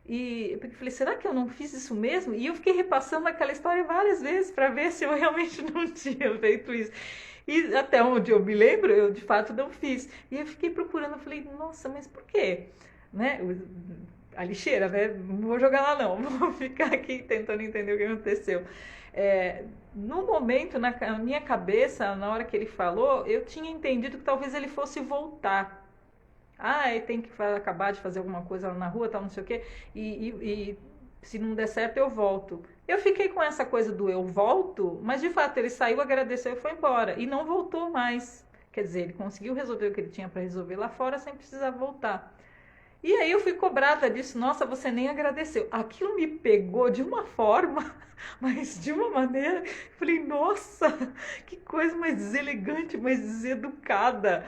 E eu falei, será que eu não fiz isso mesmo? E eu fiquei repassando aquela história várias vezes para ver se eu realmente não tinha feito isso. E até onde eu me lembro, eu de fato não fiz. E eu fiquei procurando, eu falei, nossa, mas por quê? Né? A lixeira, né? Não vou jogar lá não, vou ficar aqui tentando entender o que aconteceu. No momento, na minha cabeça, na hora que ele falou, eu tinha entendido que talvez ele fosse voltar. Ele tem que acabar de fazer alguma coisa lá na rua, tal, não sei o quê, e se não der certo eu volto. Eu fiquei com essa coisa do eu volto, mas de fato ele saiu, agradeceu e foi embora, e não voltou mais. Quer dizer, ele conseguiu resolver o que ele tinha para resolver lá fora sem precisar voltar. E aí eu fui cobrada disso, nossa, você nem agradeceu. Aquilo me pegou de uma forma, mas de uma maneira, falei, nossa, que coisa mais deselegante, mais deseducada.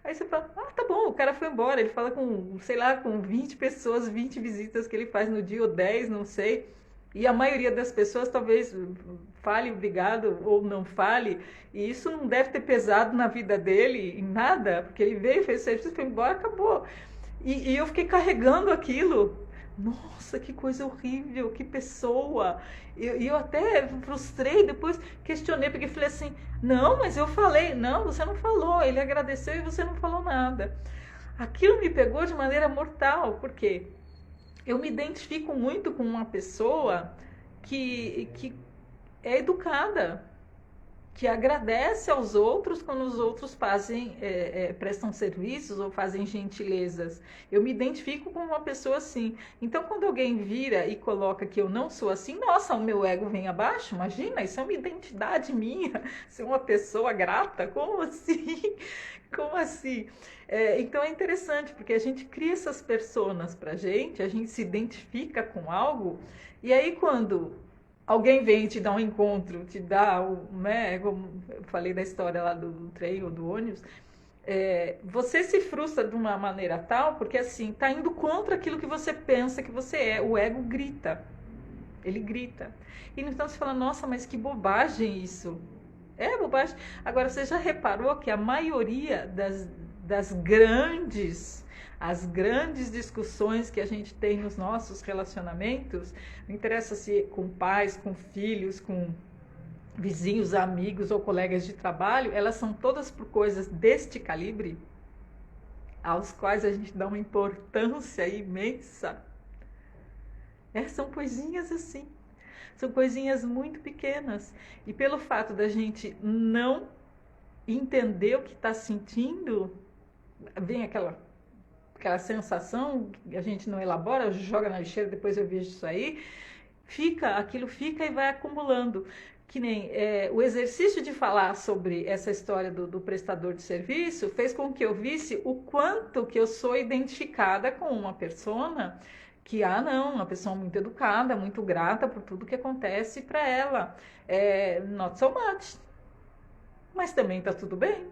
Aí você fala, ah, tá bom, o cara foi embora, ele fala com, sei lá, com 20 pessoas, 20 visitas que ele faz no dia, ou 10, não sei. E a maioria das pessoas talvez fale obrigado ou não fale, e isso não deve ter pesado na vida dele em nada, porque ele veio, fez serviço, foi embora, acabou. E eu fiquei carregando aquilo. Nossa, que coisa horrível, que pessoa. E eu até frustrei, depois questionei, porque falei assim, não, mas eu falei. Não, você não falou, ele agradeceu e você não falou nada. Aquilo me pegou de maneira mortal, porque eu me identifico muito com uma pessoa que é educada, que agradece aos outros quando os outros fazem, prestam serviços ou fazem gentilezas. Eu me identifico com uma pessoa assim. Então, quando alguém vira e coloca que eu não sou assim, nossa, o meu ego vem abaixo, imagina, isso é uma identidade minha, ser uma pessoa grata, como assim? Como assim? Então é interessante, porque a gente cria essas personas pra gente, a gente se identifica com algo, e aí quando alguém vem te dar um encontro, te dá, né, como eu falei da história lá do trem ou do ônibus, você se frustra de uma maneira tal, porque assim, tá indo contra aquilo que você pensa que você é. O ego grita, ele grita. E então você fala, nossa, mas que bobagem isso. É bobagem. Agora, você já reparou que a maioria das grandes... As grandes discussões que a gente tem nos nossos relacionamentos, não interessa se com pais, com filhos, com vizinhos, amigos ou colegas de trabalho, elas são todas por coisas deste calibre, aos quais a gente dá uma importância imensa. São coisinhas assim, são coisinhas muito pequenas. E pelo fato da gente não entender o que está sentindo, vem aquela sensação que a gente não elabora, joga na lixeira, depois eu vejo isso aí, aquilo fica e vai acumulando. Que nem o exercício de falar sobre essa história do prestador de serviço fez com que eu visse o quanto que eu sou identificada com uma persona que, uma pessoa muito educada, muito grata por tudo que acontece para ela. Not so much. Mas também está tudo bem.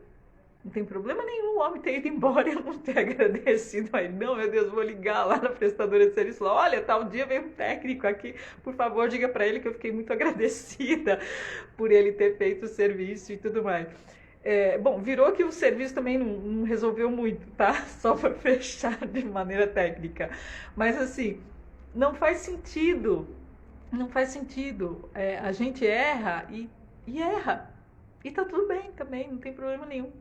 Não tem problema nenhum o homem ter ido embora e eu não ter agradecido a ele. Não, meu Deus, vou ligar lá na prestadora de serviço. Olha, tal dia veio um técnico aqui. Por favor, diga para ele que eu fiquei muito agradecida por ele ter feito o serviço e tudo mais. Bom, virou que o serviço também não resolveu muito, tá? Só para fechar de maneira técnica. Mas assim, não faz sentido. Não faz sentido. A gente erra e erra. E tá tudo bem também, não tem problema nenhum.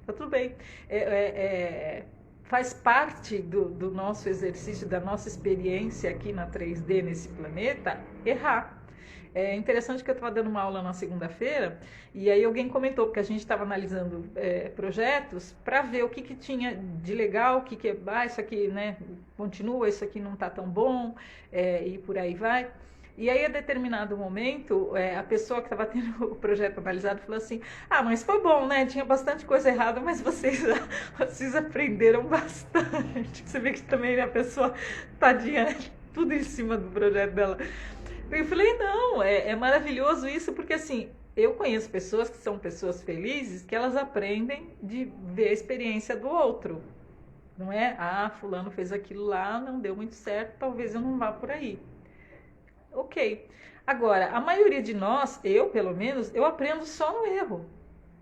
Tá tudo bem. Faz parte do nosso exercício, da nossa experiência aqui na 3D, nesse planeta, errar. É interessante que eu estava dando uma aula na segunda-feira e aí alguém comentou, porque a gente estava analisando projetos para ver o que tinha de legal, isso aqui, né, continua, isso aqui não está tão bom, e por aí vai. E aí, a determinado momento, a pessoa que estava tendo o projeto analisado falou assim, mas foi bom, né? Tinha bastante coisa errada, mas vocês aprenderam bastante. Você vê que também a pessoa, tadinha, né? Tudo em cima do projeto dela. Eu falei, não, é maravilhoso isso, porque assim, eu conheço pessoas que são pessoas felizes, que elas aprendem de ver a experiência do outro. Não é, fulano fez aquilo lá, não deu muito certo, talvez eu não vá por aí. Ok. Agora, a maioria de nós, eu pelo menos, eu aprendo só no erro.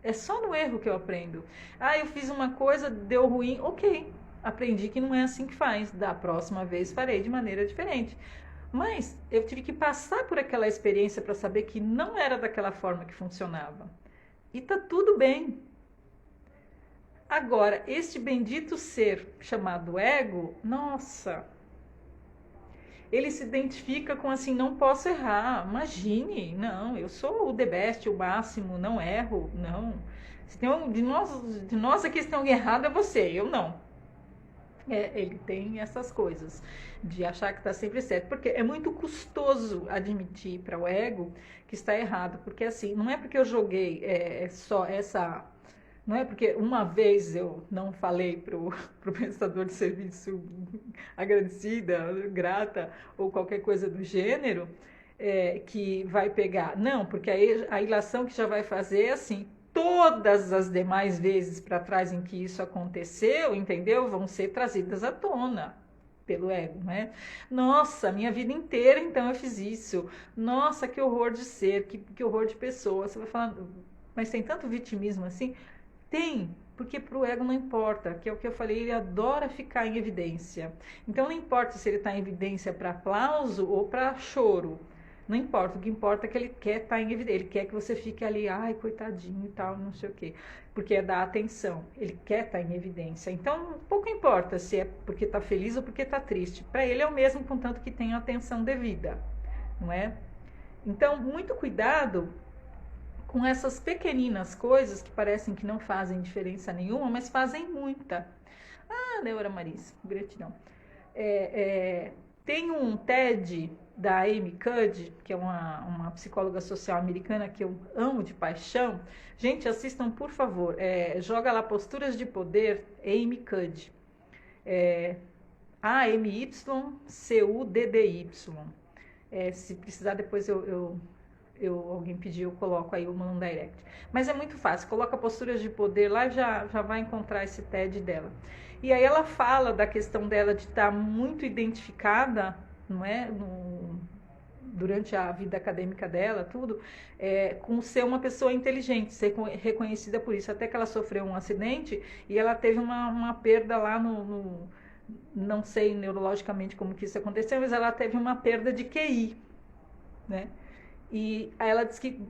É só no erro que eu aprendo. Eu fiz uma coisa, deu ruim, ok. Aprendi que não é assim que faz. Da próxima vez farei de maneira diferente. Mas eu tive que passar por aquela experiência para saber que não era daquela forma que funcionava. E tá tudo bem. Agora, este bendito ser chamado ego, nossa... Ele se identifica com assim, não posso errar, imagine, não, eu sou o the best, o máximo, não erro, não. Se tem de nós aqui, se tem alguém errado, é você, eu não. Ele tem essas coisas, de achar que está sempre certo, porque é muito custoso admitir para o ego que está errado, porque assim, não é porque eu joguei só essa Não é porque uma vez eu não falei para o prestador de serviço agradecida, grata ou qualquer coisa do gênero, que vai pegar. Não, porque aí a ilação que já vai fazer é assim, todas as demais vezes para trás em que isso aconteceu, entendeu? Vão ser trazidas à tona pelo ego, né? Nossa, minha vida inteira então eu fiz isso. Nossa, que horror de ser, que horror de pessoa. Você vai falar, mas tem tanto vitimismo assim? Tem, porque para o ego não importa, que é o que eu falei, ele adora ficar em evidência. Então não importa se ele está em evidência para aplauso ou para choro. Não importa, o que importa é que ele quer estar em evidência, ele quer que você fique ali, ai, coitadinho e tal, não sei o quê. Porque é dar atenção, ele quer estar em evidência. Então, pouco importa se é porque está feliz ou porque está triste. Para ele é o mesmo, contanto que tenha atenção devida, não é? Então, muito cuidado com essas pequeninas coisas que parecem que não fazem diferença nenhuma, mas fazem muita. Ah, Neura Marisa, gratidão. Tem um TED da Amy Cuddy, que é uma psicóloga social americana que eu amo de paixão. Gente, assistam, por favor. Joga lá Posturas de Poder, Amy Cuddy. AMYCUDDY. Se precisar, depois alguém pedir, eu coloco aí, eu mando um direct. Mas é muito fácil, coloca Posturas de Poder lá e já vai encontrar esse TED dela. E aí ela fala da questão dela de estar muito identificada, não é? Durante a vida acadêmica dela, tudo, com ser uma pessoa inteligente, ser reconhecida por isso. Até que ela sofreu um acidente e ela teve uma perda lá não sei neurologicamente como que isso aconteceu, mas ela teve uma perda de QI, né? E aí ela disse que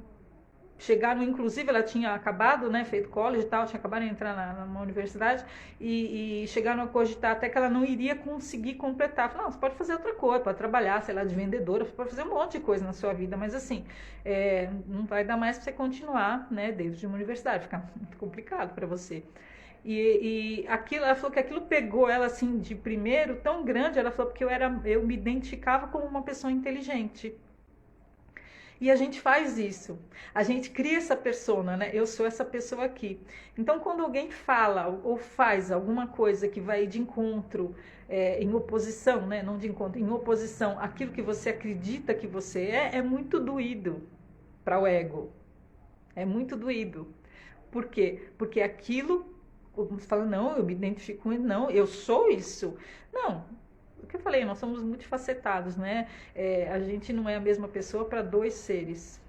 chegaram, inclusive ela tinha acabado, né, feito college e tal, tinha acabado de entrar numa universidade e chegaram a cogitar até que ela não iria conseguir completar. Falaram, não, você pode fazer outra coisa, pode trabalhar, sei lá, de vendedora, você pode fazer um monte de coisa na sua vida, mas assim, não vai dar mais para você continuar, né, dentro de uma universidade, fica muito complicado para você. E aquilo, ela falou que aquilo pegou ela assim de primeiro tão grande, ela falou porque eu me identificava como uma pessoa inteligente. E a gente faz isso, a gente cria essa persona, né? Eu sou essa pessoa aqui. Então, quando alguém fala ou faz alguma coisa que vai de encontro, em oposição, né? Não de encontro, em oposição àquilo que você acredita que você é muito doído para o ego. É muito doído. Por quê? Porque aquilo, você fala, não, eu me identifico com isso, não, eu sou isso. Não. O que eu falei, nós somos multifacetados, né? A gente não é a mesma pessoa para dois seres.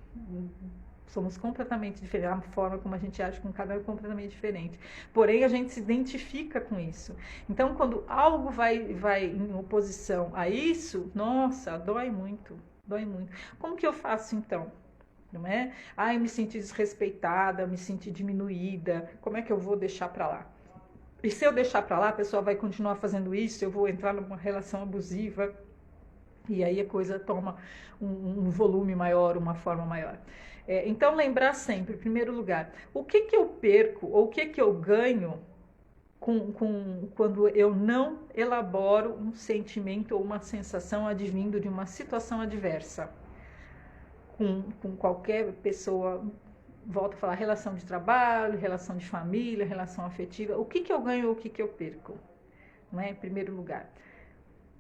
Somos completamente diferentes. A forma como a gente age com cada um é completamente diferente. Porém, a gente se identifica com isso. Então, quando algo vai em oposição a isso, nossa, dói muito. Dói muito. Como que eu faço, então? Não é? Eu me senti desrespeitada, me senti diminuída. Como é que eu vou deixar para lá? E se eu deixar para lá, a pessoa vai continuar fazendo isso, eu vou entrar numa relação abusiva, e aí a coisa toma um volume maior, uma forma maior. Então, lembrar sempre, em primeiro lugar, o que eu perco ou o que eu ganho quando eu não elaboro um sentimento ou uma sensação advindo de uma situação adversa com qualquer pessoa. Volto a falar, relação de trabalho, relação de família, relação afetiva. O que eu ganho ou o que eu perco? Não é? Em primeiro lugar,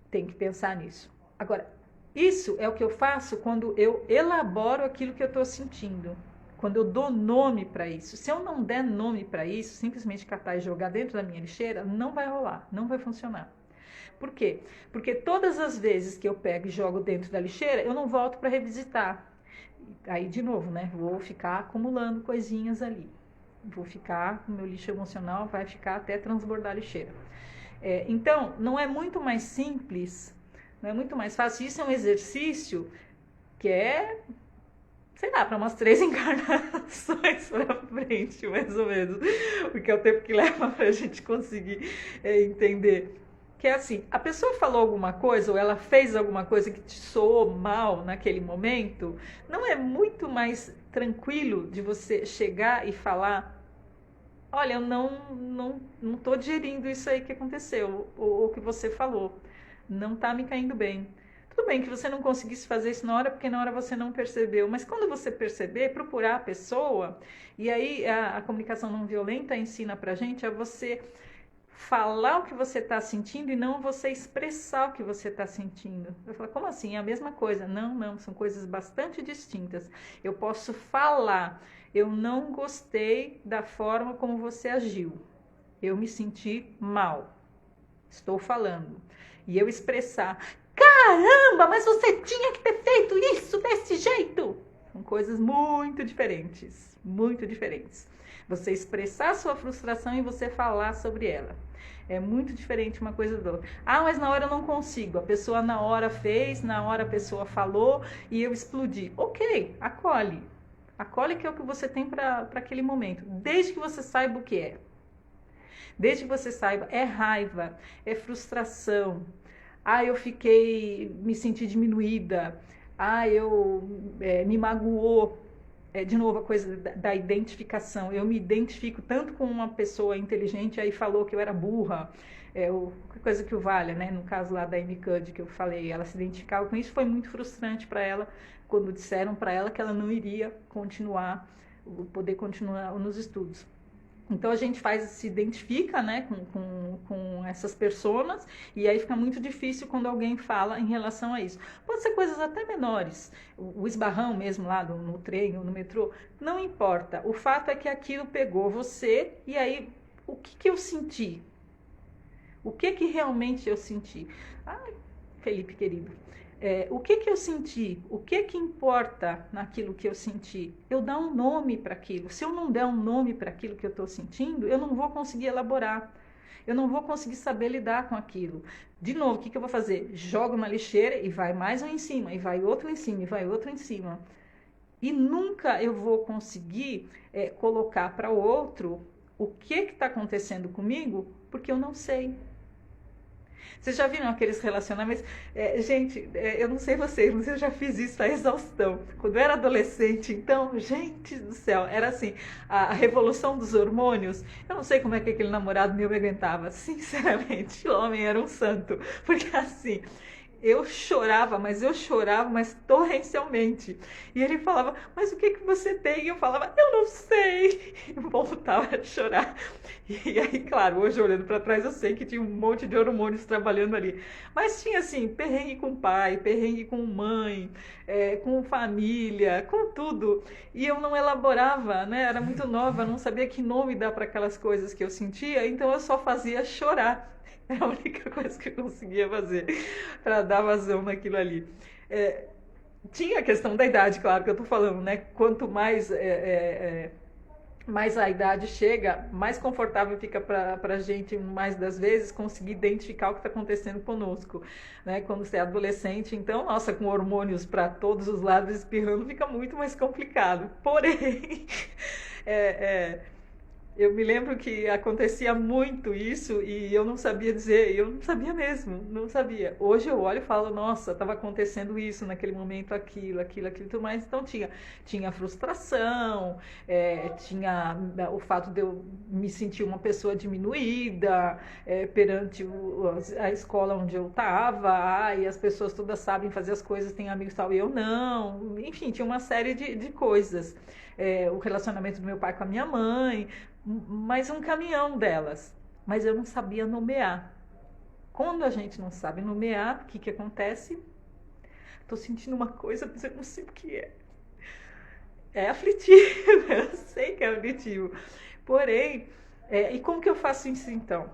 tem que pensar nisso. Agora, isso é o que eu faço quando eu elaboro aquilo que eu estou sentindo. Quando eu dou nome para isso. Se eu não der nome para isso, simplesmente catar e jogar dentro da minha lixeira, não vai rolar, não vai funcionar. Por quê? Porque todas as vezes que eu pego e jogo dentro da lixeira, eu não volto para revisitar. Aí, de novo, né? Vou ficar acumulando coisinhas ali. Vou ficar, o meu lixo emocional vai ficar até transbordar a lixeira. Então, não é muito mais simples, não é muito mais fácil. Isso é um exercício que sei lá, para umas 3 encarnações para frente, mais ou menos. Porque é o tempo que leva para a gente conseguir entender. Que é assim, a pessoa falou alguma coisa ou ela fez alguma coisa que te soou mal naquele momento, não é muito mais tranquilo de você chegar e falar, olha, eu não estou digerindo isso aí que aconteceu, ou que você falou, não está me caindo bem. Tudo bem que você não conseguisse fazer isso na hora, porque na hora você não percebeu, mas quando você perceber, procurar a pessoa, e aí a comunicação não violenta ensina pra gente a você falar o que você está sentindo e não você expressar o que você está sentindo. Eu falo, como assim? É a mesma coisa. Não, não, são coisas bastante distintas. Eu posso falar, eu não gostei da forma como você agiu. Eu me senti mal. Estou falando. E eu expressar, caramba, mas você tinha que ter feito isso desse jeito. São coisas muito diferentes, muito diferentes. Você expressar sua frustração e você falar sobre ela. É muito diferente uma coisa da outra. Ah, mas na hora eu não consigo. A pessoa na hora fez, na hora a pessoa falou e eu explodi. Ok, acolhe. Acolhe que é o que você tem para aquele momento. Desde que você saiba o que é. Desde que você saiba, é raiva, é frustração. Ah, eu me senti diminuída. Ah, me magoou. De novo, a coisa da identificação. Eu me identifico tanto com uma pessoa inteligente, aí falou que eu era burra, qualquer coisa que o valha, né? No caso lá da Amy Cuddy, que eu falei, ela se identificava com isso, foi muito frustrante para ela, quando disseram para ela que ela não iria poder continuar nos estudos. Então a gente se identifica, né, com essas personas, e aí fica muito difícil quando alguém fala em relação a isso. Pode ser coisas até menores, o esbarrão mesmo lá no trem ou no metrô, não importa. O fato é que aquilo pegou você, e aí o que eu senti? O que realmente eu senti? Ai, Felipe querido, o que eu senti? O que importa naquilo que eu senti? Eu dar um nome para aquilo. Se eu não der um nome para aquilo que eu estou sentindo, eu não vou conseguir elaborar. Eu não vou conseguir saber lidar com aquilo. De novo, o que eu vou fazer? Jogo na lixeira e vai mais um em cima, e vai outro em cima, e vai outro em cima. E nunca eu vou conseguir colocar para o outro o que está acontecendo comigo, porque eu não sei. Vocês já viram aqueles relacionamentos? Gente, eu não sei vocês, mas eu já fiz isso à exaustão. Quando eu era adolescente, então, gente do céu, era assim, a revolução dos hormônios. Eu não sei como é que aquele namorado meu me aguentava. Sinceramente, o homem era um santo. Porque assim, eu chorava, mas torrencialmente. E ele falava, mas o que você tem? E eu falava, eu não sei. E voltava a chorar. E aí, claro, hoje olhando para trás, eu sei que tinha um monte de hormônios trabalhando ali. Mas tinha assim, perrengue com pai, perrengue com mãe, com família, com tudo. E eu não elaborava, né? Era muito nova, não sabia que nome dar para aquelas coisas que eu sentia, então eu só fazia chorar. É a única coisa que eu conseguia fazer para dar vazão naquilo ali. Tinha a questão da idade, claro, que eu estou falando, né? Quanto mais a idade chega, mais confortável fica para a gente, mais das vezes, conseguir identificar o que está acontecendo conosco. Né? Quando você é adolescente, então, nossa, com hormônios para todos os lados espirrando, fica muito mais complicado. Porém, eu me lembro que acontecia muito isso e eu não sabia dizer, eu não sabia mesmo, não sabia. Hoje eu olho e falo, nossa, estava acontecendo isso naquele momento, aquilo, tudo mais. Então tinha frustração, tinha o fato de eu me sentir uma pessoa diminuída perante a escola onde eu estava, e as pessoas todas sabem fazer as coisas, têm amigos e tal, e eu não. Enfim, tinha uma série de coisas. O relacionamento do meu pai com a minha mãe, mais um caminhão delas, mas eu não sabia nomear. Quando a gente não sabe nomear, o que acontece? Estou sentindo uma coisa, mas eu não sei o que é. É aflitivo, eu sei que é aflitivo. Porém, e como que eu faço isso então?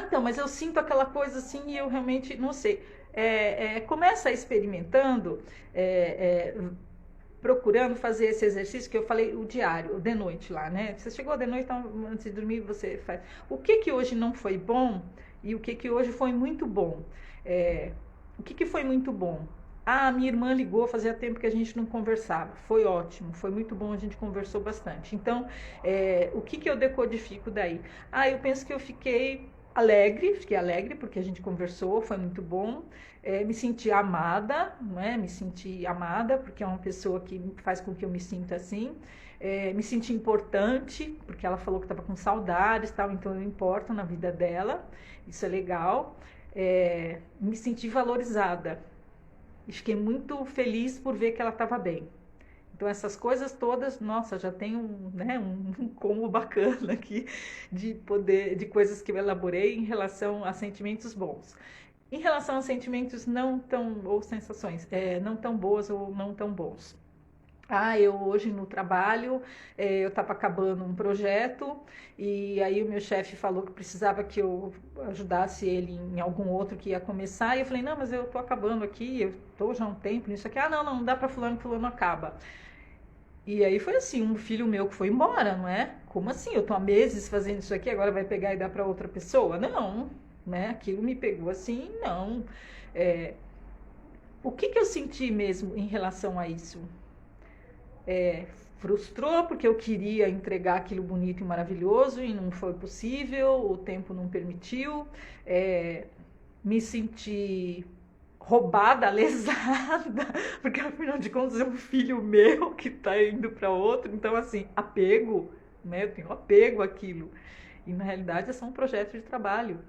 Então, mas eu sinto aquela coisa assim e eu realmente não sei. Começa experimentando, procurando fazer esse exercício que eu falei, o diário, o de noite lá, né? Você chegou de noite, então, antes de dormir, você faz. O que hoje não foi bom e o que hoje foi muito bom? O que foi muito bom? Minha irmã ligou, fazia tempo que a gente não conversava. Foi ótimo, foi muito bom, a gente conversou bastante. Então, o que eu decodifico daí? Eu penso que eu fiquei alegre porque a gente conversou, foi muito bom. Me senti amada, né? Me senti amada porque é uma pessoa que faz com que eu me sinta assim. Me senti importante porque ela falou que estava com saudades, tal, então eu importo na vida dela, isso é legal. Me senti valorizada. E fiquei muito feliz por ver que ela estava bem. Então essas coisas todas, nossa, já tem um combo bacana aqui de coisas que eu elaborei em relação a sentimentos bons. Em relação a sentimentos não tão, ou sensações, não tão boas ou não tão bons. Eu hoje no trabalho, eu estava acabando um projeto e aí o meu chefe falou que precisava que eu ajudasse ele em algum outro que ia começar. E eu falei, não, mas eu estou acabando aqui, eu estou já há um tempo nisso aqui. Não dá para fulano, que fulano acaba. E aí foi assim, um filho meu que foi embora, não é? Como assim? Eu estou há meses fazendo isso aqui, agora vai pegar e dar para outra pessoa? Não, né? Aquilo me pegou assim, não. O que eu senti mesmo em relação a isso? Frustrou porque eu queria entregar aquilo bonito e maravilhoso e não foi possível, o tempo não permitiu. Me senti roubada, lesada, porque afinal de contas é um filho meu que está indo para outro. Então, assim, apego, né? Eu tenho apego àquilo. E na realidade é só um projeto de trabalho.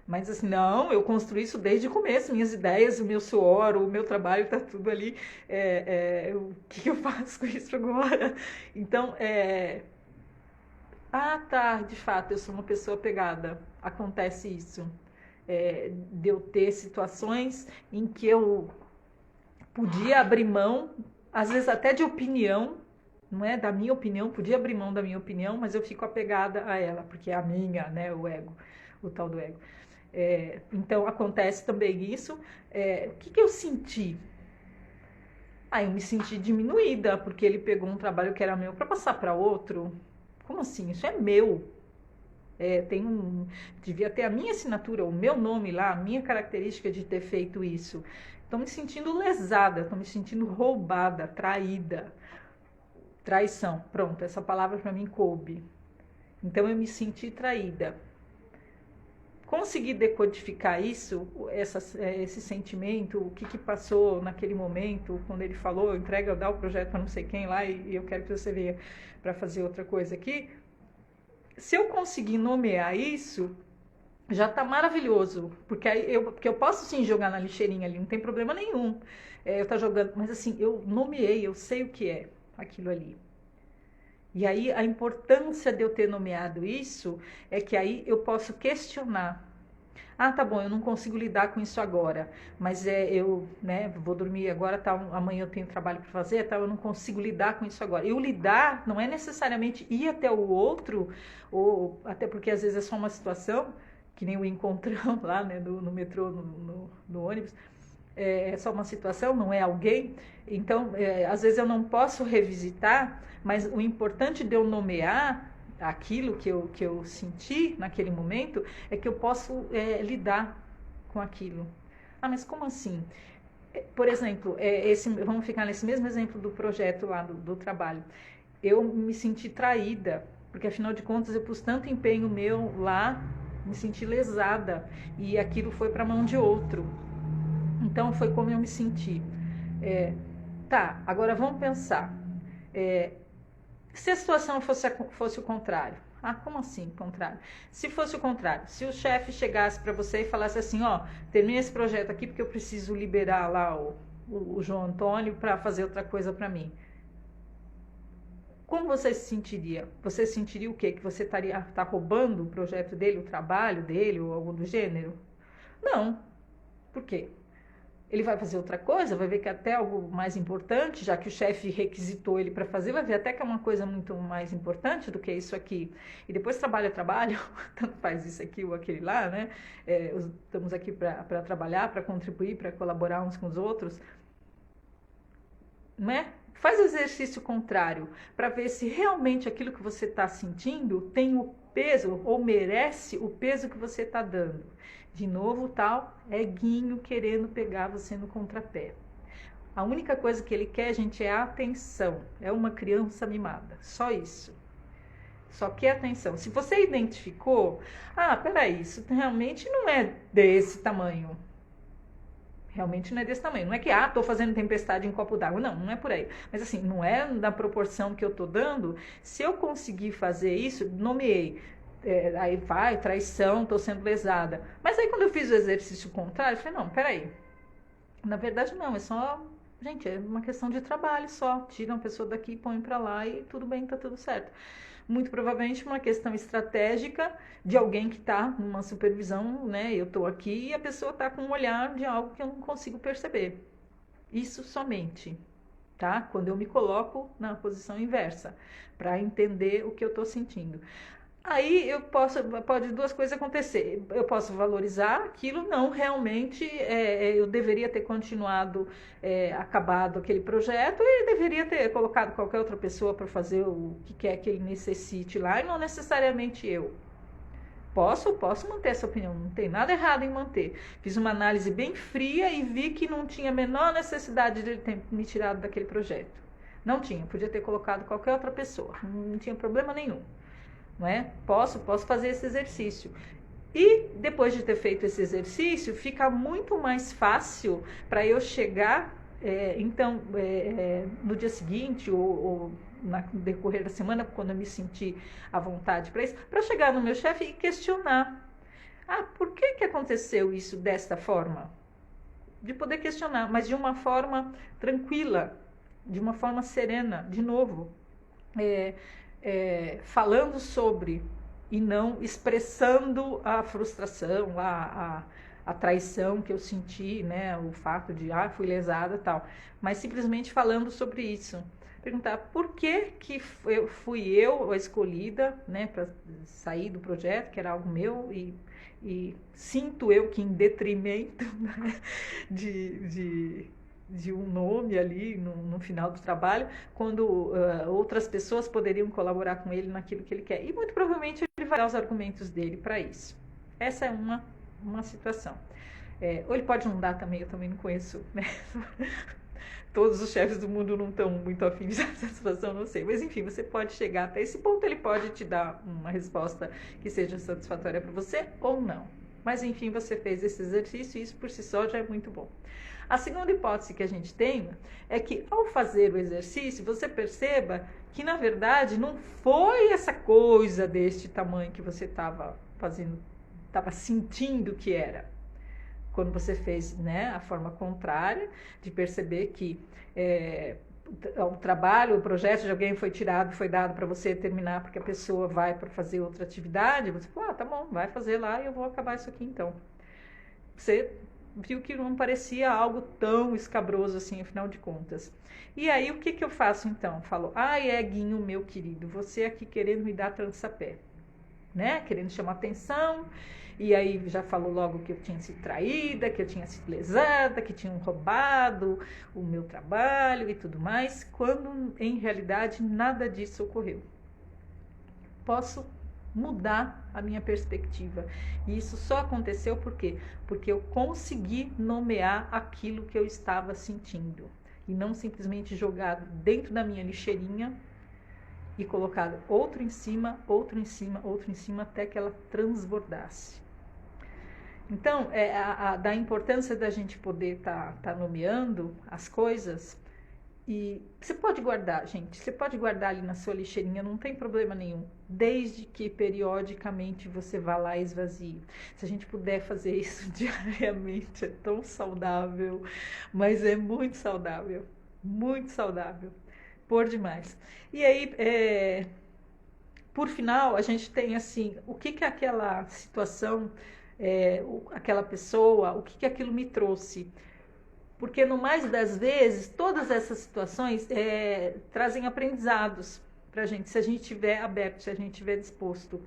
Mas assim, não, eu construí isso desde o começo, minhas ideias, o meu suor, o meu trabalho está tudo ali. O que eu faço com isso agora? Então, tá, de fato, eu sou uma pessoa apegada. Acontece isso. De eu ter situações em que eu podia abrir mão, às vezes até de opinião, não é da minha opinião, podia abrir mão da minha opinião, mas eu fico apegada a ela, porque é a minha, né, o ego, o tal do ego. Então acontece também isso. O que eu senti? Eu me senti diminuída, porque ele pegou um trabalho que era meu para passar para outro. Como assim? Isso é meu. Devia ter a minha assinatura, o meu nome lá, a minha característica de ter feito isso. Estou me sentindo lesada, estou me sentindo roubada, traída. Traição, pronto, essa palavra para mim coube. Então eu me senti traída. Consegui decodificar isso, esse sentimento, o que passou naquele momento, quando ele falou, entrega, dá o projeto para não sei quem lá e eu quero que você venha para fazer outra coisa aqui. Se eu conseguir nomear isso, já está maravilhoso, porque eu posso sim jogar na lixeirinha ali, não tem problema nenhum. Eu tá jogando, mas assim, eu nomeei, eu sei o que é aquilo ali. E aí a importância de eu ter nomeado isso é que aí eu posso questionar. Tá bom, eu não consigo lidar com isso agora, mas eu vou dormir agora, amanhã eu tenho trabalho para fazer, eu não consigo lidar com isso agora. Eu lidar não é necessariamente ir até o outro, ou até porque às vezes é só uma situação, que nem o encontrão lá, né, no metrô, no ônibus, é só uma situação, não é alguém. Então, às vezes eu não posso revisitar, mas o importante de eu nomear aquilo que eu senti naquele momento é que eu posso lidar com aquilo. Mas como assim? Por exemplo, vamos ficar nesse mesmo exemplo do projeto lá do trabalho. Eu me senti traída, porque afinal de contas eu pus tanto empenho meu lá, me senti lesada e aquilo foi para a mão de outro. Então foi como eu me senti. Agora vamos pensar. Se a situação fosse o contrário. Como assim contrário? Se fosse o contrário, se o chefe chegasse para você e falasse assim, termina esse projeto aqui porque eu preciso liberar lá o João Antônio para fazer outra coisa para mim. Como você se sentiria? Você sentiria o quê? Que você tá roubando o projeto dele, o trabalho dele ou algo do gênero? Não. Por quê? Ele vai fazer outra coisa, vai ver que é até algo mais importante, já que o chefe requisitou ele para fazer, vai ver até que é uma coisa muito mais importante do que isso aqui. E depois trabalho, tanto faz isso aqui ou aquele lá, né? Estamos aqui para trabalhar, para contribuir, para colaborar uns com os outros. Né? Faz o exercício contrário, para ver se realmente aquilo que você está sentindo tem o peso ou merece o peso que você está dando. De novo, eguinho querendo pegar você no contrapé. A única coisa que ele quer, gente, é a atenção. É uma criança mimada. Só isso. Só quer atenção. Se você identificou, peraí, isso realmente não é desse tamanho. Realmente não é desse tamanho. Não é que, estou fazendo tempestade em copo d'água. Não é por aí. Mas assim, não é da proporção que eu estou dando. Se eu conseguir fazer isso, nomeei. Aí vai, traição, estou sendo lesada. Mas aí quando eu fiz o exercício contrário, eu falei, não, peraí. Na verdade, não, é só, gente, é uma questão de trabalho só. Tira uma pessoa daqui, põe para lá e tudo bem, tá tudo certo. Muito provavelmente uma questão estratégica de alguém que está numa supervisão, né? Eu estou aqui e a pessoa está com um olhar de algo que eu não consigo perceber. Isso somente, tá? Quando eu me coloco na posição inversa, para entender o que eu estou sentindo. Aí pode duas coisas acontecer. Eu posso valorizar aquilo, não, realmente eu deveria ter continuado, acabado aquele projeto e deveria ter colocado qualquer outra pessoa para fazer o que quer que ele necessite lá, e não necessariamente eu. Posso manter essa opinião, não tem nada errado em manter. Fiz uma análise bem fria e vi que não tinha a menor necessidade de ele ter me tirado daquele projeto. Não tinha, podia ter colocado qualquer outra pessoa, não tinha problema nenhum. Não é? Posso fazer esse exercício. E depois de ter feito esse exercício, fica muito mais fácil para eu chegar, no dia seguinte ou no decorrer da semana, quando eu me sentir à vontade para isso, para chegar no meu chefe e questionar. Por que aconteceu isso desta forma? De poder questionar, mas de uma forma tranquila, de uma forma serena, de novo. Falando sobre e não expressando a frustração, a traição que eu senti, né, o fato de fui lesada e tal, mas simplesmente falando sobre isso. Perguntar por que fui eu a escolhida, né, para sair do projeto, que era algo meu, e sinto eu que em detrimento, né, de um nome ali no final do trabalho, quando outras pessoas poderiam colaborar com ele naquilo que ele quer. E muito provavelmente ele vai dar os argumentos dele para isso. Essa é uma situação. Ou ele pode não dar também, eu também não conheço, né? Todos os chefes do mundo não estão muito afim de essa situação, não sei. Mas enfim, você pode chegar até esse ponto, ele pode te dar uma resposta que seja satisfatória para você ou não. Mas enfim, você fez esse exercício e isso por si só já é muito bom. A segunda hipótese que a gente tem é que ao fazer o exercício, você perceba que na verdade não foi essa coisa deste tamanho que você estava fazendo, estava sentindo que era. Quando você fez, né, a forma contrária de perceber que o trabalho, o projeto de alguém foi tirado, foi dado para você terminar porque a pessoa vai para fazer outra atividade, você falou, tá bom, vai fazer lá e eu vou acabar isso aqui então. Você viu que não parecia algo tão escabroso assim, afinal de contas. E aí, o que eu faço então? Falo, Eguinho, meu querido, você aqui querendo me dar trança-pé, né? Querendo chamar atenção, e aí já falou logo que eu tinha sido traída, que eu tinha sido lesada, que tinham roubado o meu trabalho e tudo mais, quando em realidade nada disso ocorreu. Posso mudar a minha perspectiva. E isso só aconteceu por quê? Porque eu consegui nomear aquilo que eu estava sentindo. E não simplesmente jogado dentro da minha lixeirinha e colocado outro em cima, outro em cima, outro em cima, até que ela transbordasse. Então, da importância da gente poder tá nomeando as coisas. E você pode guardar, gente, você pode guardar ali na sua lixeirinha, não tem problema nenhum, desde que periodicamente você vá lá e esvazie. Se a gente puder fazer isso diariamente, é tão saudável, mas é muito saudável, por demais. E aí, por final, a gente tem assim, o que aquela situação, aquela pessoa, o que aquilo me trouxe. Porque no mais das vezes, todas essas situações trazem aprendizados para a gente, se a gente estiver aberto, se a gente estiver disposto.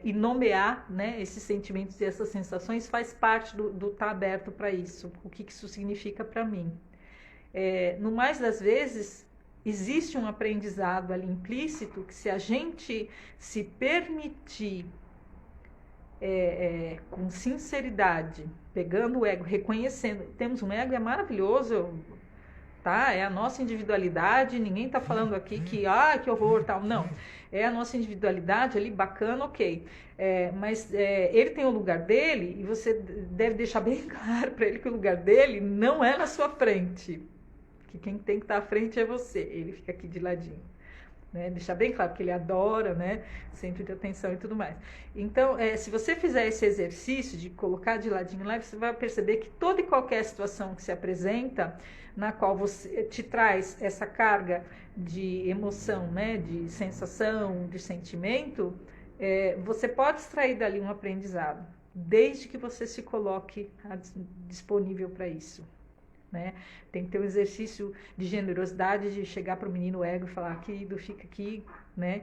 E nomear, né, esses sentimentos e essas sensações faz parte do estar aberto para isso, o que isso significa para mim. No mais das vezes, existe um aprendizado ali implícito que se a gente se permitir com sinceridade, pegando o ego, reconhecendo, temos um ego, é maravilhoso, tá? É a nossa individualidade, ninguém tá falando aqui que horror, tal, não. É a nossa individualidade ali, bacana, ok. Mas ele tem o lugar dele e você deve deixar bem claro para ele que o lugar dele não é na sua frente. Que quem tem que estar à frente é você, ele fica aqui de ladinho. né? Deixar bem claro que ele adora, né? Centro de atenção e tudo mais. Então, se você fizer esse exercício de colocar de ladinho lá, você vai perceber que toda e qualquer situação que se apresenta, na qual você te traz essa carga de emoção, né? De sensação, de sentimento, você pode extrair dali um aprendizado, desde que você se coloque disponível para isso. Né? Tem que ter um exercício de generosidade, de chegar para o menino ego e falar, querido, fica aqui, né?